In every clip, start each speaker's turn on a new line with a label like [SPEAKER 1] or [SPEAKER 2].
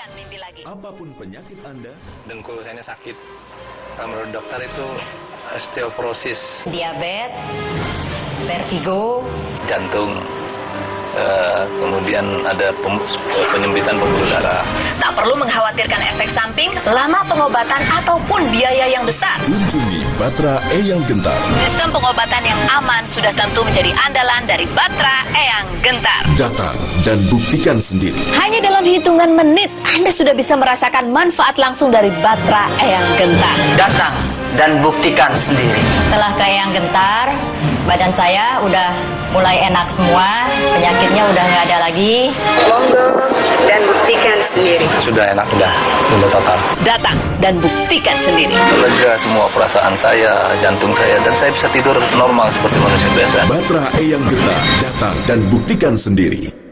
[SPEAKER 1] Jangan mimpi lagi.
[SPEAKER 2] Apapun penyakit Anda,
[SPEAKER 3] dengkul saya ini sakit. Menurut dokter itu osteoporosis,
[SPEAKER 1] Diabetes, vertigo,
[SPEAKER 3] jantung, kemudian ada penyempitan pembuluh darah.
[SPEAKER 1] tak perlu mengkhawatirkan efek samping, lama pengobatan ataupun biaya yang besar.
[SPEAKER 2] kunjungi Batra Eyang Gentar.
[SPEAKER 1] Sistem pengobatan yang aman sudah tentu menjadi andalan dari Batra Eyang Gentar.
[SPEAKER 2] Datang dan buktikan sendiri.
[SPEAKER 1] Hanya dalam hitungan menit, Anda sudah bisa merasakan manfaat langsung dari Batra Eyang Gentar.
[SPEAKER 4] Datang dan buktikan sendiri.
[SPEAKER 5] Setelah ke Eyang Gentar, badan saya udah mulai enak semua, penyakitnya udah nggak ada lagi.
[SPEAKER 6] Monggo dan buktikan sendiri.
[SPEAKER 3] Sudah enak, sudah total.
[SPEAKER 1] Datang dan buktikan sendiri.
[SPEAKER 3] Lega semua perasaan saya, jantung saya, dan saya bisa tidur normal seperti manusia biasa.
[SPEAKER 2] Batra Eyang Gentar. Datang dan buktikan sendiri.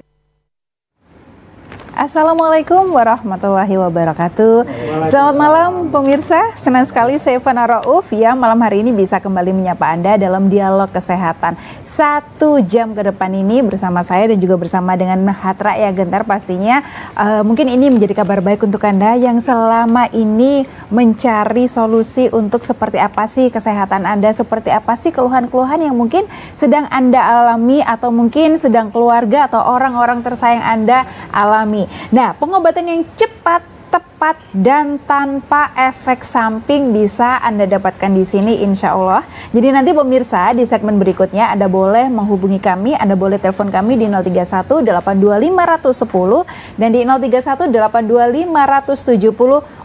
[SPEAKER 7] Assalamualaikum warahmatullahi wabarakatuh. Selamat malam pemirsa, senang sekali saya Fana Rauf ya malam hari ini bisa kembali menyapa Anda dalam dialog kesehatan 1 jam ke depan ini bersama saya dan juga bersama dengan Batra Eyang Gentar pastinya. Mungkin ini menjadi kabar baik untuk Anda yang selama ini mencari solusi untuk seperti apa sih kesehatan Anda, seperti apa sih keluhan-keluhan yang mungkin sedang Anda alami atau mungkin sedang keluarga atau orang-orang tersayang Anda alami. Nah, pengobatan yang cepat, tepat, dan tanpa efek samping bisa Anda dapatkan di sini insya Allah. Jadi nanti pemirsa di segmen berikutnya Anda boleh menghubungi kami, Anda boleh telepon kami di 031 825 110 dan di 031 825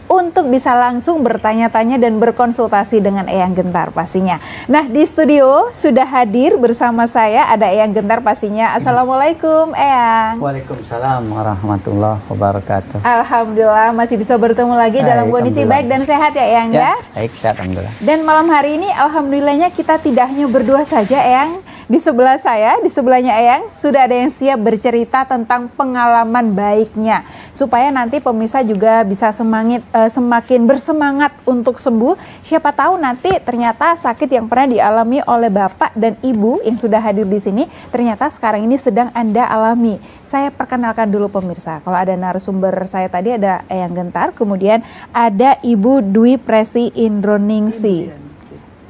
[SPEAKER 7] 170 untuk bisa langsung bertanya-tanya dan berkonsultasi dengan Eyang Gentar pastinya. Nah, di studio sudah hadir bersama saya ada Eyang Gentar pastinya. Assalamualaikum Eyang.
[SPEAKER 4] Waalaikumsalam warahmatullahi wabarakatuh.
[SPEAKER 7] Alhamdulillah masih bisa bertemu lagi dalam kondisi baik dan sehat ya Eyang ya.
[SPEAKER 4] Baik, sehat alhamdulillah.
[SPEAKER 7] Dan malam hari ini alhamdulillahnya kita tidak hanya berdua saja Eyang. Di sebelah saya, di sebelahnya Eyang sudah ada yang siap bercerita tentang pengalaman baiknya supaya nanti pemirsa juga bisa semakin bersemangat untuk sembuh. Siapa tahu nanti ternyata sakit yang pernah dialami oleh Bapak dan Ibu yang sudah hadir di sini ternyata sekarang ini sedang Anda alami. Saya perkenalkan dulu pemirsa. Kalau ada narasumber saya tadi ada Eyang Gentar, kemudian ada Ibu Dwi Presti Indroningsi.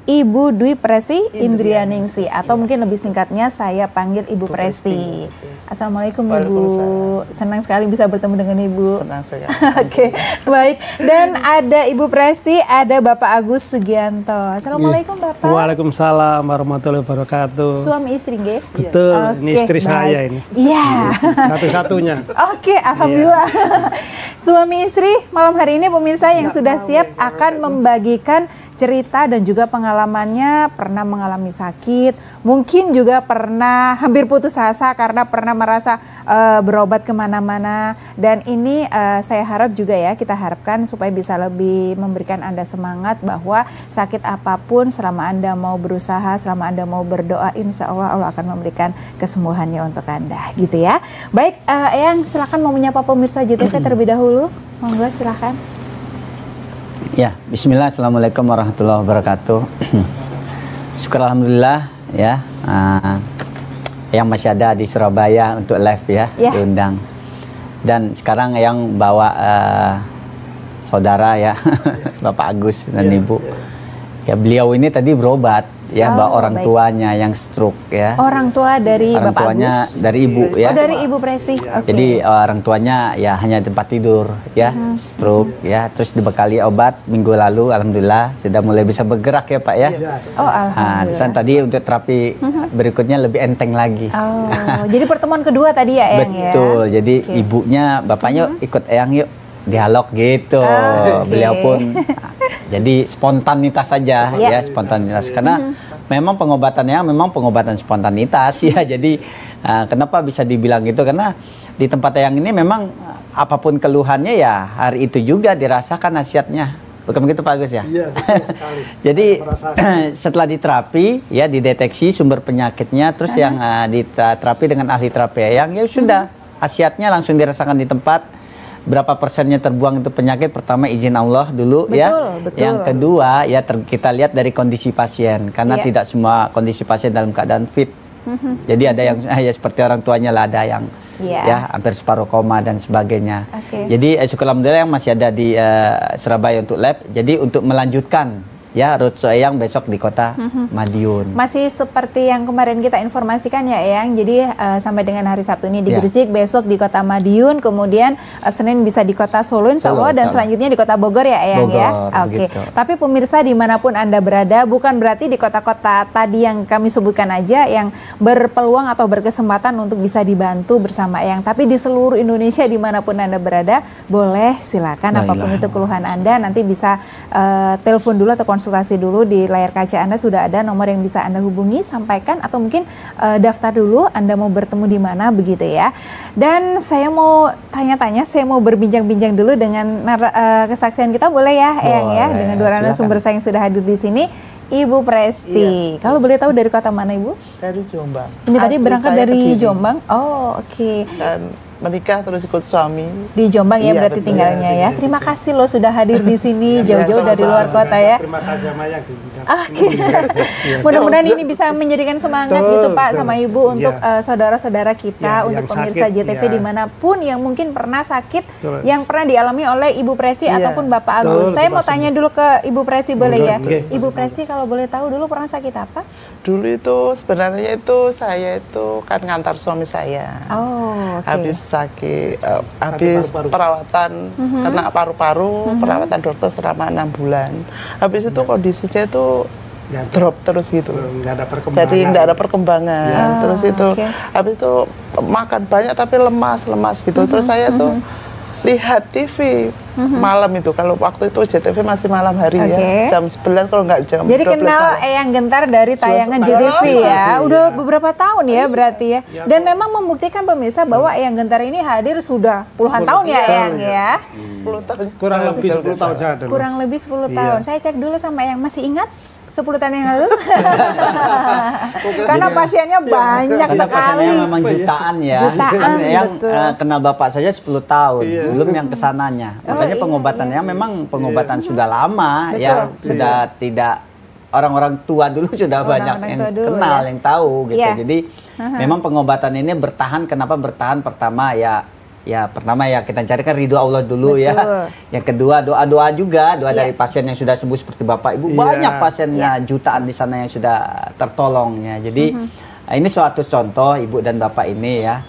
[SPEAKER 7] Ibu Dwi Presti Indrianingsi atau mungkin lebih singkatnya saya panggil Ibu Presti. Assalamualaikum Ibu. Senang sekali bisa bertemu dengan Ibu.
[SPEAKER 8] Senang saya.
[SPEAKER 7] Oke, baik. Dan ada Ibu Presti, ada Bapak Agus Sugianto. Assalamualaikum Bapak.
[SPEAKER 8] Waalaikumsalam warahmatullahi wabarakatuh.
[SPEAKER 7] Suami istri nggih?
[SPEAKER 8] Betul, ini istri
[SPEAKER 7] baik.
[SPEAKER 8] saya ini.
[SPEAKER 7] Iya.
[SPEAKER 8] Satu-satunya.
[SPEAKER 7] Oke, alhamdulillah. Suami istri malam hari ini pemirsa yang sudah siap akan membagikan cerita dan juga pengalamannya, pernah mengalami sakit, mungkin juga pernah hampir putus asa karena pernah merasa berobat kemana-mana. Dan ini saya harap juga ya, kita harapkan supaya bisa lebih memberikan Anda semangat bahwa sakit apapun selama Anda mau berusaha, selama Anda mau berdoa, insya Allah Allah akan memberikan kesembuhannya untuk Anda gitu ya. Baik, Eyang silakan mau menyapa pemirsa JTV terlebih dahulu, monggo silakan.
[SPEAKER 4] Ya, bismillah, assalamualaikum warahmatullahi wabarakatuh. Syukur alhamdulillah ya, yang masih ada di Surabaya untuk live ya, diundang. Dan sekarang yang bawa saudara ya, Bapak Agus dan Ibu. Ya beliau ini tadi berobat ya, bawa orang tuanya yang stroke ya.
[SPEAKER 7] Orang tua dari
[SPEAKER 4] orang
[SPEAKER 7] Bapak
[SPEAKER 4] tuanya
[SPEAKER 7] Agus?
[SPEAKER 4] Dari Ibu ya.
[SPEAKER 7] Oh, dari Ibu Presti. Okay.
[SPEAKER 4] Jadi orang tuanya ya hanya tempat tidur ya, stroke ya. Terus dibekali obat minggu lalu, alhamdulillah sudah mulai bisa bergerak ya Pak ya.
[SPEAKER 7] Oh, alhamdulillah.
[SPEAKER 4] Dan tadi untuk terapi berikutnya lebih enteng lagi.
[SPEAKER 7] Oh, jadi pertemuan kedua tadi ya Eyang ya.
[SPEAKER 4] Betul. Jadi ibunya, bapaknya ikut Eyang yuk dialog gitu. Beliau pun jadi spontanitas saja ya, spontanitas karena memang pengobatannya memang pengobatan spontanitas ya. Jadi kenapa bisa dibilang gitu, karena di tempat Eyang ini memang apapun keluhannya ya hari itu juga dirasakan nasihatnya. Bukan begitu Pak Agus ya? Iya, betul sekali. Jadi setelah diterapi ya, dideteksi sumber penyakitnya, terus yang diterapi dengan ahli terapi Eyang ya sudah, khasiatnya langsung dirasakan di tempat. Berapa persennya terbuang itu penyakit, pertama izin Allah dulu ya. Yang kedua ya kita lihat dari kondisi pasien, karena tidak semua kondisi pasien dalam keadaan fit Jadi ada yang ya seperti orang tuanya lah, ada yang ya hampir separuh koma dan sebagainya. Jadi syukur alhamdulillah yang masih ada di Surabaya untuk lab. Jadi untuk melanjutkan ya roadshow Eyang besok di kota Madiun.
[SPEAKER 7] Masih seperti yang kemarin kita informasikan ya Eyang, jadi sampai dengan hari Sabtu ini di Gresik, besok di kota Madiun, kemudian Senin bisa di kota Solo insya Allah, dan selanjutnya di kota Bogor ya Eyang ya. Oke. Tapi pemirsa dimanapun Anda berada, bukan berarti di kota-kota tadi yang kami sebutkan aja yang berpeluang atau berkesempatan untuk bisa dibantu bersama Eyang, tapi di seluruh Indonesia dimanapun Anda berada, boleh silakan apapun itu keluhan Anda, nanti bisa telepon dulu atau konsultasi dulu. Di layar kaca Anda sudah ada nomor yang bisa Anda hubungi, sampaikan, atau mungkin daftar dulu Anda mau bertemu di mana begitu ya. Dan saya mau tanya-tanya, saya mau berbincang-bincang dulu dengan kesaksian kita, boleh ya Eyang ya, dengan dua narasumber saya yang sudah hadir di sini. Ibu Presti, kalau boleh tahu dari kota mana Ibu?
[SPEAKER 9] Dari Jombang.
[SPEAKER 7] Ini tadi berangkat dari Jombang. Oh, oke.
[SPEAKER 9] Dan menikah terus ikut suami.
[SPEAKER 7] Di Jombang ya berarti tinggalnya ya. Terima kasih loh sudah hadir di sini jauh-jauh dari luar kota ya.
[SPEAKER 8] Terima kasih sama yang diundang.
[SPEAKER 7] Oke. Mudah-mudahan ini bisa menjadikan semangat gitu Pak sama Ibu untuk saudara-saudara kita, untuk pemirsa JTV dimanapun yang mungkin pernah sakit, yang pernah dialami oleh Ibu Presti ataupun Bapak Agus. Saya mau tanya dulu ke Ibu Presti boleh ya? Ibu Presti kalau boleh tahu dulu pernah sakit apa?
[SPEAKER 9] Dulu itu sebenarnya itu saya itu kan ngantar suami saya.
[SPEAKER 7] Oh,
[SPEAKER 9] habis sakit, habis perawatan kena paru-paru, perawatan dokter selama 6 bulan. Habis itu kondisinya itu drop terus gitu. Jadi nggak ada perkembangan. Terus itu habis itu makan banyak tapi lemas gitu. Terus saya tuh lihat TV malam itu, kalau waktu itu JTV masih malam hari ya, jam 11 kalau nggak jam 12
[SPEAKER 7] jadi kenal
[SPEAKER 9] malam.
[SPEAKER 7] Eyang Gentar dari tayangan JTV ya, udah beberapa tahun ya berarti ya, dan memang membuktikan pemirsa bahwa Eyang Gentar ini hadir sudah puluhan tahun ya Eyang ya.
[SPEAKER 9] 10 tahun.
[SPEAKER 8] Kurang lebih 10 tahun saja.
[SPEAKER 7] Kurang lebih 10 tahun. Saya cek dulu sama Eyang, masih ingat 10 tahun yang lalu? Karena pasiennya banyak
[SPEAKER 4] karena
[SPEAKER 7] sekali.
[SPEAKER 4] Pasiennya memang jutaan ya.
[SPEAKER 7] Jutaan,
[SPEAKER 4] yang
[SPEAKER 7] betul.
[SPEAKER 4] Kenal Bapak saja 10 tahun, belum yang kesananya. Makanya pengobatannya memang pengobatan sudah lama ya, sudah tidak orang-orang tua dulu sudah banyak yang kenal, yang tahu gitu. Jadi memang pengobatan ini bertahan. Kenapa bertahan? Pertama pertama kita carikan ridho Allah dulu ya. Yang kedua doa-doa juga, doa dari pasien yang sudah sembuh seperti Bapak Ibu. Banyak pasiennya jutaan di sana yang sudah tertolong ya. Jadi ini suatu contoh Ibu dan Bapak ini ya.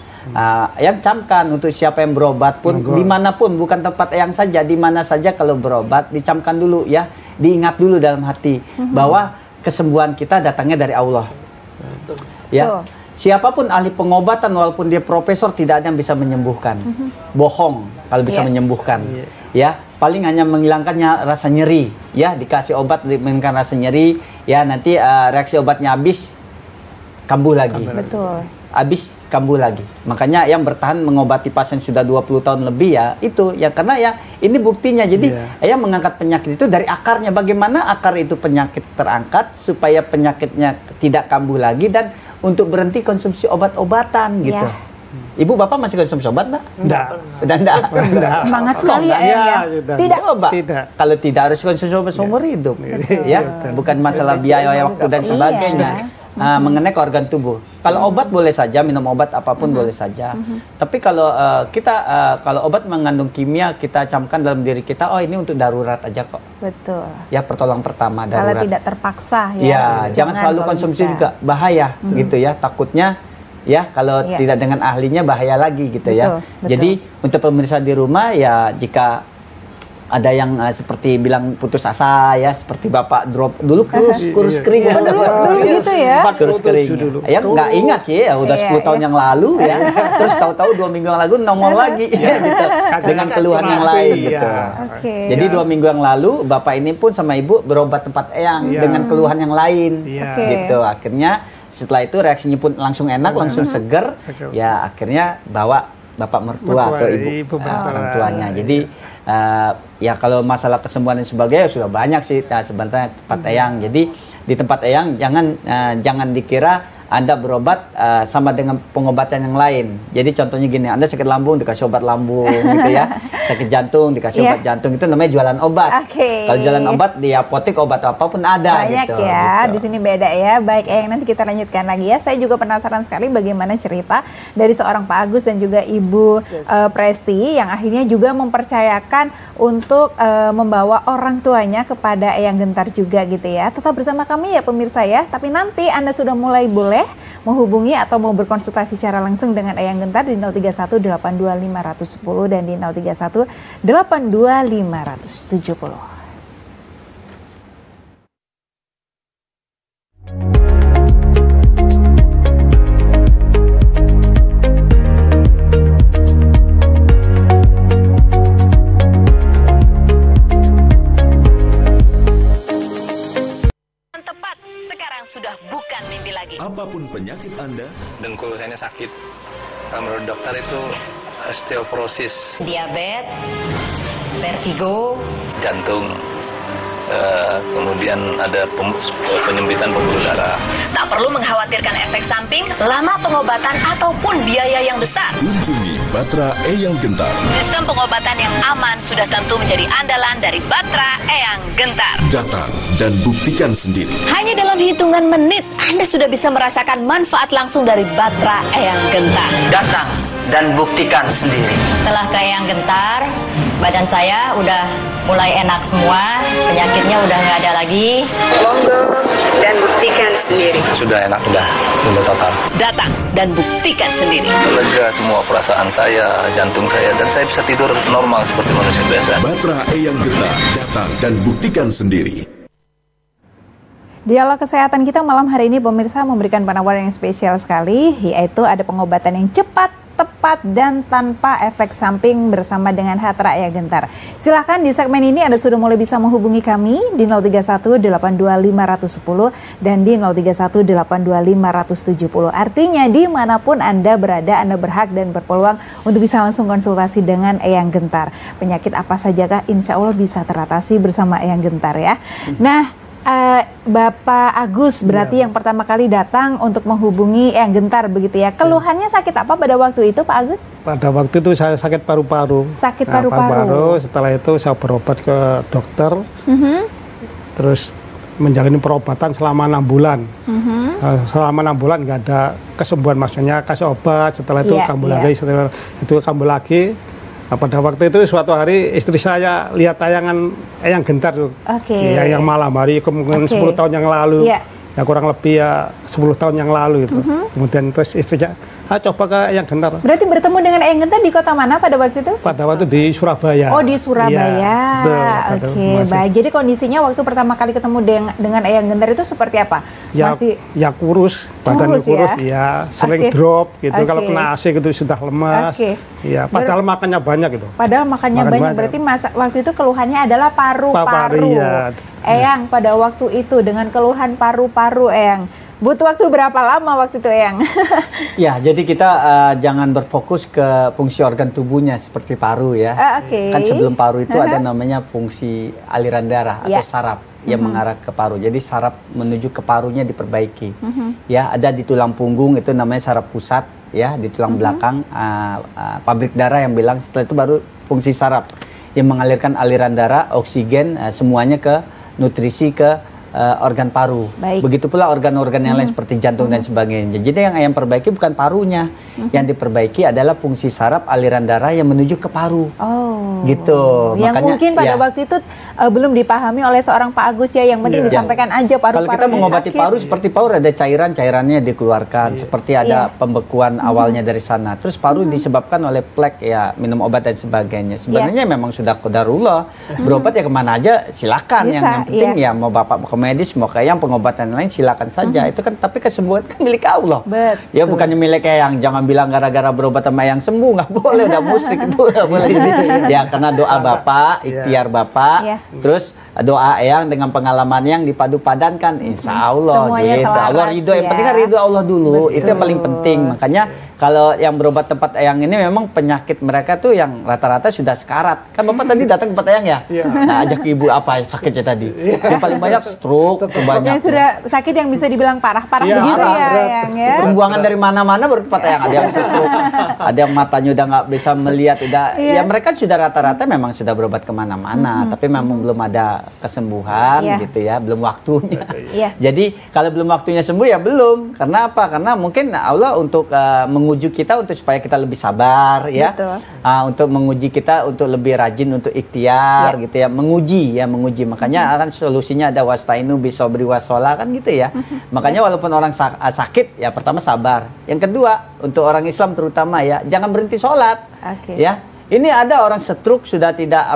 [SPEAKER 4] Yang camkan untuk siapa yang berobat pun dimanapun, bukan tempat yang saja, di mana saja kalau berobat dicamkan dulu ya, diingat dulu dalam hati bahwa kesembuhan kita datangnya dari Allah. Ya. Siapapun ahli pengobatan walaupun dia profesor tidak ada yang bisa menyembuhkan. Bohong kalau bisa menyembuhkan. Ya, paling hanya menghilangkannya rasa nyeri. Ya, dikasih obat menghilangkan rasa nyeri. Ya, nanti reaksi obatnya habis, kambuh lagi.
[SPEAKER 7] Betul.
[SPEAKER 4] Habis kambuh lagi. Makanya yang bertahan mengobati pasien sudah 20 tahun lebih ya itu ya, karena ya ini buktinya. Jadi yang mengangkat penyakit itu dari akarnya. Bagaimana akar itu penyakit terangkat supaya penyakitnya tidak kambuh lagi dan untuk berhenti konsumsi obat-obatan gitu. Ibu Bapak masih konsumsi obat enggak? Enggak.
[SPEAKER 7] Semangat sekali ya.
[SPEAKER 4] Tidak. Coba. Kalau tidak harus konsumsi obat seumur hidup. Ya, bukan masalah biaya waktu dan sebagainya. Mengenai ke organ tubuh. Kalau obat boleh saja, minum obat apapun boleh saja. Tapi kalau kalau obat mengandung kimia, kita camkan dalam diri kita, oh ini untuk darurat aja kok.
[SPEAKER 7] Betul.
[SPEAKER 4] Ya pertolongan pertama darurat.
[SPEAKER 7] Kalau tidak terpaksa ya.
[SPEAKER 4] Ya, jangan selalu konsumsi juga, bahaya gitu ya. Takutnya ya kalau tidak dengan ahlinya bahaya lagi gitu ya. Jadi untuk pemirsa di rumah ya, jika ada yang seperti bilang putus asa ya, seperti Bapak drop dulu kurus kering
[SPEAKER 7] dulu gitu ya.
[SPEAKER 4] Kurus kering ya, nggak ingat sih ya, udah 10 tahun yang lalu ya, terus tahu-tahu 2 minggu yang lalu nongol lagi gitu dengan keluhan yang lain gitu. Jadi 2 minggu yang lalu Bapak ini pun sama Ibu berobat tempat Eyang dengan keluhan yang lain gitu. Akhirnya setelah itu reaksinya pun langsung enak, langsung seger ya, akhirnya bawa Bapak mertua atau ibu orang tuanya. Jadi ya kalau masalah kesembuhan dan sebagainya sudah banyak sih sebenarnya tempat Eyang. Jadi di tempat Eyang jangan dikira Anda berobat sama dengan pengobatan yang lain. Jadi contohnya gini, Anda sakit lambung dikasih obat lambung gitu ya. Sakit jantung dikasih obat jantung, itu namanya jualan obat. Kalau jualan obat di apotek obat apapun ada.
[SPEAKER 7] Banyak
[SPEAKER 4] gitu.
[SPEAKER 7] ya,
[SPEAKER 4] Gitu.
[SPEAKER 7] di sini beda ya. Baik, nanti kita lanjutkan lagi ya. Saya juga penasaran sekali bagaimana cerita dari seorang Pak Agus dan juga Ibu Presti yang akhirnya juga mempercayakan untuk membawa orang tuanya kepada Eyang Gentar juga gitu ya. Tetap bersama kami ya pemirsa ya. Tapi nanti Anda sudah mulai boleh menghubungi atau mau berkonsultasi secara langsung dengan Eyang Gentar di 031 82 510 dan di 031 82 570.
[SPEAKER 1] Sudah bukan mimpi lagi.
[SPEAKER 2] Apapun penyakit Anda,
[SPEAKER 3] dengkul saya ini sakit. Menurut dokter itu osteoporosis,
[SPEAKER 5] Diabetes, vertigo,
[SPEAKER 3] jantung, kemudian ada penyempitan pembuluh darah.
[SPEAKER 1] Tak perlu mengkhawatirkan efek samping, lama pengobatan ataupun biaya yang besar.
[SPEAKER 2] kunjungi Batra Eyang Gentar.
[SPEAKER 1] Sistem pengobatan yang aman sudah tentu menjadi andalan dari Batra Eyang Gentar.
[SPEAKER 2] Datang dan buktikan sendiri.
[SPEAKER 1] Hanya dalam hitungan menit, Anda sudah bisa merasakan manfaat langsung dari Batra Eyang Gentar.
[SPEAKER 10] Datang dan buktikan sendiri.
[SPEAKER 5] Setelah ke Eyang Gentar, badan saya udah mulai enak semua, penyakitnya udah nggak ada lagi.
[SPEAKER 6] Monggo dan buktikan sendiri.
[SPEAKER 3] Sudah enak, udah total.
[SPEAKER 1] Datang dan buktikan sendiri.
[SPEAKER 3] Lega semua perasaan saya, jantung saya, dan saya bisa tidur normal seperti manusia biasa.
[SPEAKER 2] Batra Eyang Gentar, datang dan buktikan sendiri.
[SPEAKER 7] Dialog kesehatan kita malam hari ini pemirsa memberikan penawaran yang spesial sekali, yaitu ada pengobatan yang cepat, tepat, dan tanpa efek samping bersama dengan Batra Eyang Gentar. Silahkan di segmen ini Anda sudah mulai bisa menghubungi kami di 031 82 510 dan di 031 82 570. Artinya dimanapun Anda berada, Anda berhak dan berpeluang untuk bisa langsung konsultasi dengan Eyang Gentar. Penyakit apa sajakah insya Allah bisa teratasi bersama Eyang Gentar ya. Nah, Bapak Agus berarti yang pertama kali datang untuk menghubungi Eyang Gentar begitu ya. Keluhannya sakit apa pada waktu itu Pak Agus?
[SPEAKER 8] Pada waktu itu saya sakit paru-paru.
[SPEAKER 7] Sakit paru-paru.
[SPEAKER 8] Setelah itu saya berobat ke dokter. Terus menjalani perobatan selama 6 bulan. Selama 6 bulan nggak ada kesembuhan, maksudnya kasih obat. Setelah itu kambuh lagi. Setelah itu kambuh lagi. Nah, pada waktu itu suatu hari istri saya lihat tayangan Eyang Gentar tuh, yang malam hari kemungkinan 10 tahun yang lalu, ya kurang lebih ya 10 tahun yang lalu gitu. Kemudian terus istrinya, coba ke Eyang Gentar.
[SPEAKER 7] Berarti bertemu dengan Eyang Gentar di kota mana pada waktu itu?
[SPEAKER 8] Pada waktu di Surabaya.
[SPEAKER 7] Oh di Surabaya. Oke, baik. Jadi kondisinya waktu pertama kali ketemu dengan Eyang Gentar itu seperti apa?
[SPEAKER 8] Ya kurus, badan kurus ya, sering drop gitu. Kalau kena AC gitu sudah lemas. Ya, padahal makannya banyak gitu.
[SPEAKER 7] Padahal makannya banyak. Berarti waktu itu keluhannya adalah paru-paru. Eyang pada waktu itu dengan keluhan paru-paru Eyang. Butuh waktu berapa lama waktu itu Eyang?
[SPEAKER 4] Ya, jadi kita jangan berfokus ke fungsi organ tubuhnya seperti paru ya. Kan sebelum paru itu ada namanya fungsi aliran darah atau saraf yang mengarah ke paru. Jadi saraf menuju ke parunya diperbaiki. Ya, ada di tulang punggung itu namanya saraf pusat ya, di tulang belakang pabrik darah yang bilang, setelah itu baru fungsi saraf yang mengalirkan aliran darah, oksigen semuanya ke nutrisi ke organ paru. Begitu pula organ-organ yang lain seperti jantung dan sebagainya. Jadi yang perbaiki bukan parunya, yang diperbaiki adalah fungsi saraf aliran darah yang menuju ke paru. Gitu.
[SPEAKER 7] Yang makanya, mungkin pada waktu itu belum dipahami oleh seorang Pak Agus ya. Yang penting disampaikan aja paru-paru.
[SPEAKER 4] Kalau kita mengobati paru seperti paru ada cairannya dikeluarkan, seperti ada pembekuan awalnya dari sana. Terus paru disebabkan oleh plek ya, minum obat dan sebagainya. Sebenarnya memang sudah qadarullah. Berobat ya kemana aja silakan. Yang penting ya mau bapak medis mau kayak yang pengobatan lain silakan saja. Itu kan, tapi kesembuhan kan milik Allah. Ya bukannya milik Eyang. Jangan bilang gara-gara berobat sama Eyang sembuh, nggak boleh, udah musyrik itu nggak boleh. Ya karena doa bapak, ikhtiar bapak, terus doa Eyang dengan pengalaman yang dipadu padankan, insya Allah gitu. Allah ridho, yang penting kan ridho Allah dulu. Itu yang paling penting. Makanya kalau yang berobat tempat eyang ini memang penyakit mereka tuh yang rata-rata sudah sekarat. Kan Bapak tadi datang ke tempat eyang ya? Nah, ajak ibu apa sakitnya tadi? Yang paling banyak stroke, banyak.
[SPEAKER 7] Yang sudah sakit yang bisa dibilang parah-parah begitu ya, Eyang ya.
[SPEAKER 4] Pembuangan dari mana-mana baru tempat eyang. Ada yang stroke, ada yang matanya udah nggak bisa melihat, udah. Ya mereka sudah rata-rata memang sudah berobat kemana-mana, tapi memang belum ada kesembuhan gitu ya, belum waktunya. Jadi kalau belum waktunya sembuh ya belum. Karena apa? Karena mungkin Allah untuk menguji kita untuk supaya kita lebih sabar ya, untuk menguji kita untuk lebih rajin untuk ikhtiar gitu ya, menguji. Makanya kan solusinya ada wastainu bisobri wasola kan gitu ya. Makanya walaupun orang sakit ya pertama sabar. Yang kedua untuk orang Islam terutama ya jangan berhenti sholat ya. Ini ada orang stroke sudah tidak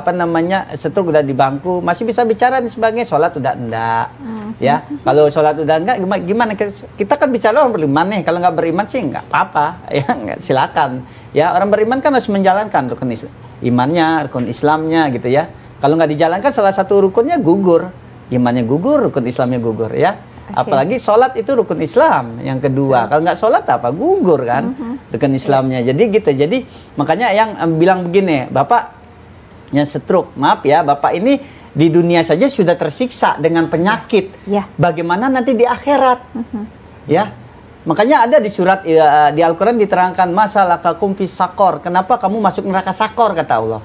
[SPEAKER 4] stroke udah di bangku masih bisa bicara dan sebagainya, sholat udah enggak ya. Kalau sholat udah enggak gimana kita kan bicara orang beriman nih, kalau nggak beriman sih nggak apa-apa ya, nggak, silakan ya. Orang beriman kan harus menjalankan rukun imannya, rukun Islamnya gitu ya. Kalau nggak dijalankan salah satu rukunnya gugur, imannya gugur, rukun Islamnya gugur ya. Apalagi sholat itu rukun Islam yang kedua. Kalau nggak sholat apa gugur kan rukun Islamnya. Jadi gitu. Jadi makanya yang bilang begini, Bapak yang stroke, maaf ya, Bapak ini di dunia saja sudah tersiksa dengan penyakit. Bagaimana nanti di akhirat? Ya. Makanya ada di surat di Al-Quran diterangkan masalah kakum fis sakor. Kenapa kamu masuk neraka sakor kata Allah?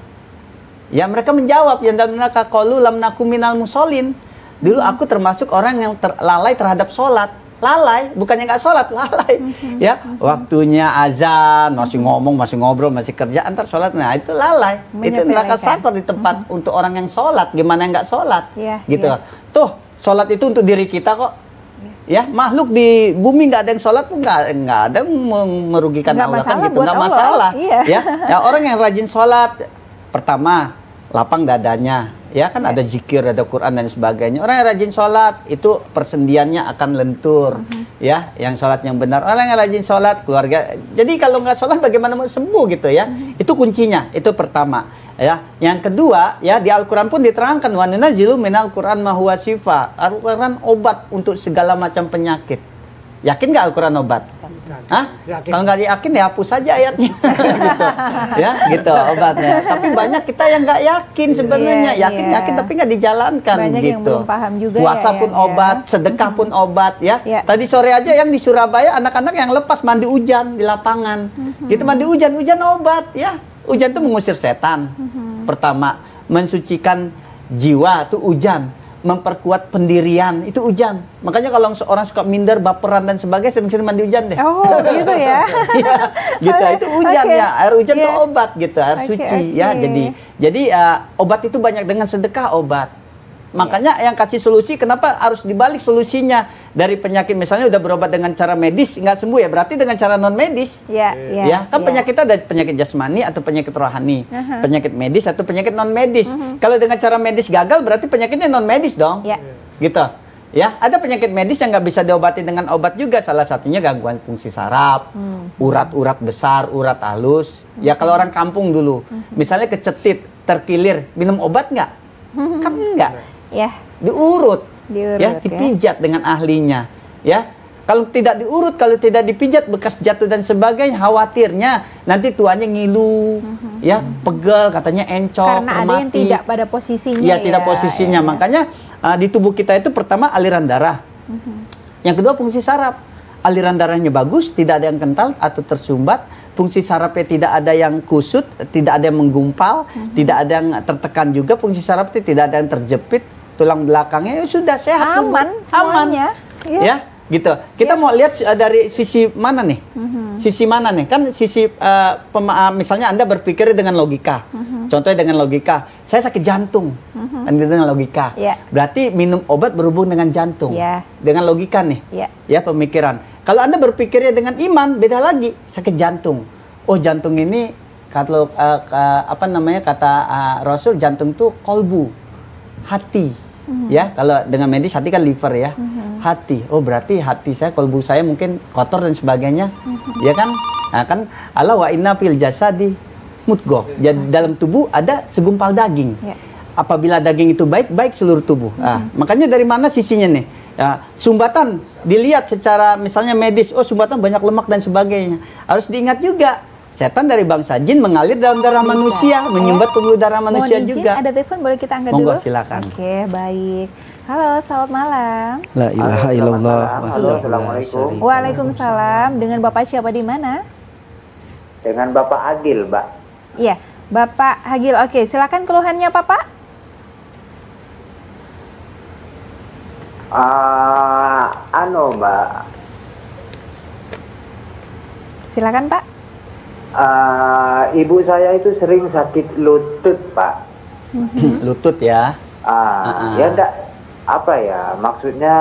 [SPEAKER 4] Ya mereka menjawab yang dalam neraka qalu lam nakum minal musholin. Dulu aku termasuk orang yang lalai terhadap sholat. Lalai, bukannya nggak sholat, lalai. Ya, waktunya azan, masih ngomong, masih ngobrol, masih kerja, antar sholat. Nah, itu lalai. Itu neraka sakor di tempat untuk orang yang sholat. Gimana yang nggak sholat? Gitu. Tuh, sholat itu untuk diri kita kok. Ya, makhluk di bumi nggak ada yang sholat tuh nggak ada yang merugikan Allah kan gitu. Nggak masalah. Ya, orang yang rajin sholat, pertama, lapang dadanya. Ya kan ada zikir, ada Quran dan sebagainya. Orang yang rajin sholat itu persendiannya akan lentur, ya. Yang sholat yang benar. Orang yang rajin sholat keluarga. Jadi kalau nggak sholat bagaimana mau sembuh gitu ya? Itu kuncinya. Itu pertama. Ya. Yang kedua ya di Al-Quran pun diterangkan wa nunazzilu minal Quran ma huwa shifa. Al-Quran obat untuk segala macam penyakit. Yakin nggak Al-Quran obat? Hah? Kalau nggak yakin ya hapus saja ayatnya. Gitu. Ya, gitu obatnya. Tapi banyak kita yang nggak yakin sebenarnya. Yakin tapi nggak dijalankan.
[SPEAKER 7] Banyak
[SPEAKER 4] gitu.
[SPEAKER 7] Yang belum paham juga.
[SPEAKER 4] Puasa pun obat, sedekah pun obat ya. Tadi sore aja yang di Surabaya anak-anak yang lepas mandi hujan di lapangan. Gitu mandi hujan obat ya. Hujan itu mengusir setan. Pertama, mensucikan jiwa itu hujan. Memperkuat pendirian itu hujan. Makanya kalau orang suka minder, baperan dan sebagainya sering-sering mandi hujan deh.
[SPEAKER 7] Oh, gitu ya.
[SPEAKER 4] Ya gitu. Itu hujan ya. Air hujan itu obat gitu, air suci ya. Jadi obat itu banyak, dengan sedekah obat. Makanya yang kasih solusi kenapa harus dibalik solusinya dari penyakit misalnya udah berobat dengan cara medis nggak sembuh ya berarti dengan cara non medis. Ya kan penyakit ada penyakit jasmani atau penyakit rohani, penyakit medis atau penyakit non medis. Kalau dengan cara medis gagal berarti penyakitnya non medis dong. Gitu. Ya, ada penyakit medis yang nggak bisa diobati dengan obat juga. Salah satunya gangguan fungsi saraf, urat-urat besar, urat halus. Ya kalau orang kampung dulu, misalnya kecetit, terkilir, minum obat nggak? Kan enggak. Diurut ya, dipijat dengan ahlinya ya. Kalau tidak diurut, kalau tidak dipijat bekas jatuh dan sebagainya, khawatirnya nanti tuanya ngilu ya, pegel, katanya encok,
[SPEAKER 7] karena ada yang tidak pada posisinya
[SPEAKER 4] ya, tidak posisinya. Makanya di tubuh kita itu pertama aliran darah, yang kedua fungsi saraf. Aliran darahnya bagus, tidak ada yang kental atau tersumbat, fungsi sarafnya tidak ada yang kusut, tidak ada yang menggumpal, tidak ada yang tertekan juga, fungsi sarafnya tidak ada yang terjepit, tulang belakangnya ya sudah sehat,
[SPEAKER 7] aman semuanya.
[SPEAKER 4] Ya, gitu. Kita mau lihat dari sisi mana nih? Sisi mana nih? Kan sisi misalnya Anda berpikir dengan logika. Contohnya dengan logika, saya sakit jantung. Dengan logika. Berarti minum obat berhubung dengan jantung. Dengan logika nih. Ya, pemikiran. Kalau Anda berpikirnya dengan iman, beda lagi. Sakit jantung. Oh, jantung ini kalau kata Rasul, jantung itu kolbu, hati. Ya, kalau dengan medis hati kan liver ya. Hati. Oh, berarti hati saya, kolbu saya mungkin kotor dan sebagainya. Ya kan? Nah, kan Allah wa inna fil jasadi mudghah. Jadi dalam tubuh ada segumpal daging. apabila daging itu baik seluruh tubuh. Makanya dari mana sisinya nih? Ya, sumbatan dilihat secara misalnya medis, oh sumbatan banyak lemak dan sebagainya. Harus diingat juga, setan dari bangsa jin mengalir dalam darah manusia, menyumbat pembuluh darah manusia juga.
[SPEAKER 7] Ada telepon, boleh kita angkat
[SPEAKER 4] Monggo,
[SPEAKER 7] dulu?
[SPEAKER 4] silakan.
[SPEAKER 7] Oke, baik. Halo, selamat malam.
[SPEAKER 4] La ilaha illallah.
[SPEAKER 11] Assalamualaikum.
[SPEAKER 7] Waalaikumsalam. Dengan Bapak siapa di mana?
[SPEAKER 11] Dengan Bapak Agil, Mbak.
[SPEAKER 7] Iya, Bapak Hagil. Oke, silakan keluhannya Pak.
[SPEAKER 11] Mbak.
[SPEAKER 7] Silakan Pak.
[SPEAKER 11] Ibu saya itu sering sakit lutut, Pak.
[SPEAKER 4] Lutut ya?
[SPEAKER 11] Ya enggak, apa ya, maksudnya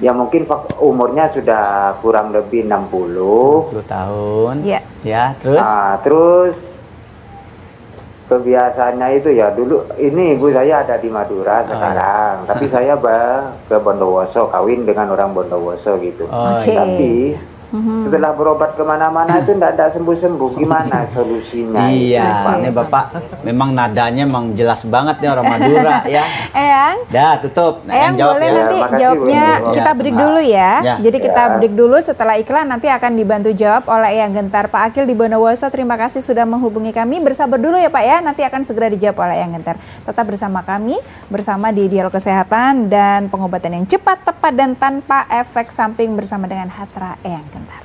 [SPEAKER 11] ya mungkin umurnya sudah kurang lebih 60
[SPEAKER 4] tahun.
[SPEAKER 7] Iya.
[SPEAKER 4] Ya, terus?
[SPEAKER 11] Terus kebiasaannya itu ya dulu, ini ibu saya ada di Madura sekarang, tapi saya ke Bondowoso, kawin dengan orang Bondowoso gitu. Tapi setelah berobat kemana-mana itu tidak sembuh-sembuh. Gimana solusinya?
[SPEAKER 4] Iya, ini Bapak memang nadanya memang jelas banget nih orang Madura ya.
[SPEAKER 7] Eyang,
[SPEAKER 4] dah tutup.
[SPEAKER 7] Eyang jawab boleh ya. Nanti jawabnya kita break dulu ya. Jadi kita break dulu, setelah iklan nanti akan dibantu jawab oleh Eyang Gentar. Pak Akil di Bondowoso, terima kasih sudah menghubungi kami. Bersabar dulu ya Pak ya, nanti akan segera dijawab oleh Eyang Gentar. Tetap bersama kami, bersama di Dialog Kesehatan dan pengobatan yang cepat, tepat dan tanpa efek samping bersama dengan Hatra Eyang Gentar.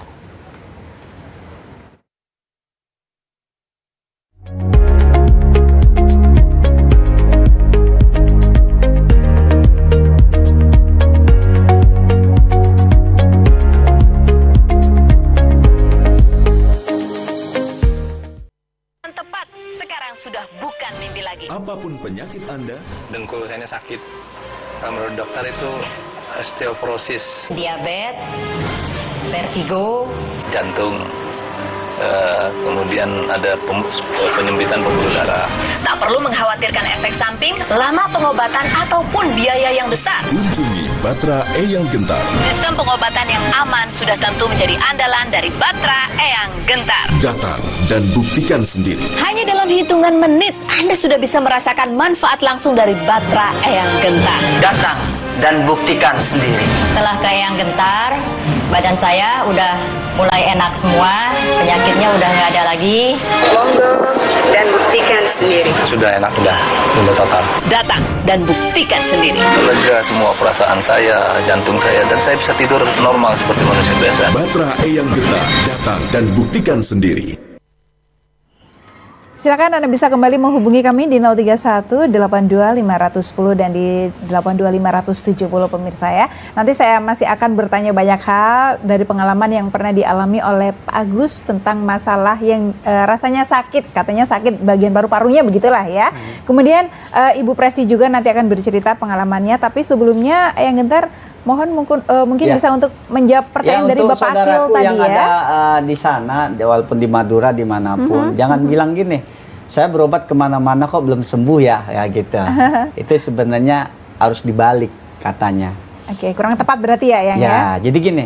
[SPEAKER 1] Sudah bukan mimpi lagi.
[SPEAKER 2] Apapun penyakit Anda,
[SPEAKER 3] dengkul saya sakit. Menurut dokter itu osteoporosis,
[SPEAKER 5] diabetes, vertigo,
[SPEAKER 3] jantung, kemudian ada penyempitan pembuluh darah.
[SPEAKER 1] Tak perlu mengkhawatirkan efek samping, lama pengobatan ataupun biaya yang besar.
[SPEAKER 2] Kunjungi Batra Eyang Gentar.
[SPEAKER 1] Sistem pengobatan yang aman sudah tentu menjadi andalan dari Batra Eyang Gentar.
[SPEAKER 2] Datang dan buktikan sendiri.
[SPEAKER 1] Hanya dalam hitungan menit, Anda sudah bisa merasakan manfaat langsung dari Batra Eyang Gentar.
[SPEAKER 10] Datang dan buktikan sendiri.
[SPEAKER 5] Setelah ke Eyang Gentar, badan saya udah mulai enak semua, penyakitnya udah nggak ada lagi.
[SPEAKER 6] Monggo dan buktikan sendiri.
[SPEAKER 3] Sudah enak, udah total.
[SPEAKER 1] Datang dan buktikan sendiri.
[SPEAKER 3] Lega semua perasaan saya, jantung saya, dan saya bisa tidur normal seperti manusia biasa.
[SPEAKER 2] Batra Eyang Gentar, datang dan buktikan sendiri.
[SPEAKER 7] Silakan Anda bisa kembali menghubungi kami di 031 82 510 dan di 82 570 pemirsa ya. Nanti saya masih akan bertanya banyak hal dari pengalaman yang pernah dialami oleh Pak Agus tentang masalah yang rasanya sakit, katanya sakit bagian paru-parunya begitulah ya. Kemudian Ibu Presti juga nanti akan bercerita pengalamannya, tapi sebelumnya Eyang Gentar mohon mungkin bisa untuk menjawab pertanyaan dari Bapak Akil tadi
[SPEAKER 4] yang ada di sana, walaupun di Madura dimanapun, jangan bilang gini, saya berobat kemana-mana kok belum sembuh ya gitu. Itu sebenarnya harus dibalik katanya.
[SPEAKER 7] Oke, kurang tepat berarti ya Yang ya.
[SPEAKER 4] Jadi gini,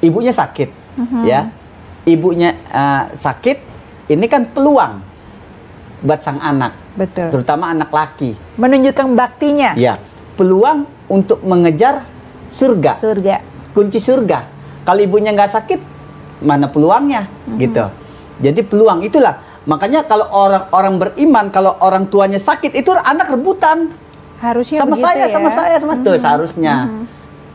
[SPEAKER 4] ibunya sakit, ya, ibunya sakit, ini kan peluang buat sang anak,
[SPEAKER 7] betul,
[SPEAKER 4] terutama anak laki,
[SPEAKER 7] menunjukkan baktinya.
[SPEAKER 4] Ya, peluang untuk mengejar surga, kunci surga. Kalau ibunya nggak sakit, mana peluangnya, gitu. Jadi peluang itulah. Makanya kalau orang-orang beriman, kalau orang tuanya sakit, itu anak rebutan.
[SPEAKER 7] Harusnya
[SPEAKER 4] sama
[SPEAKER 7] begitu
[SPEAKER 4] saya,
[SPEAKER 7] ya?
[SPEAKER 4] sama saya, tuh seharusnya.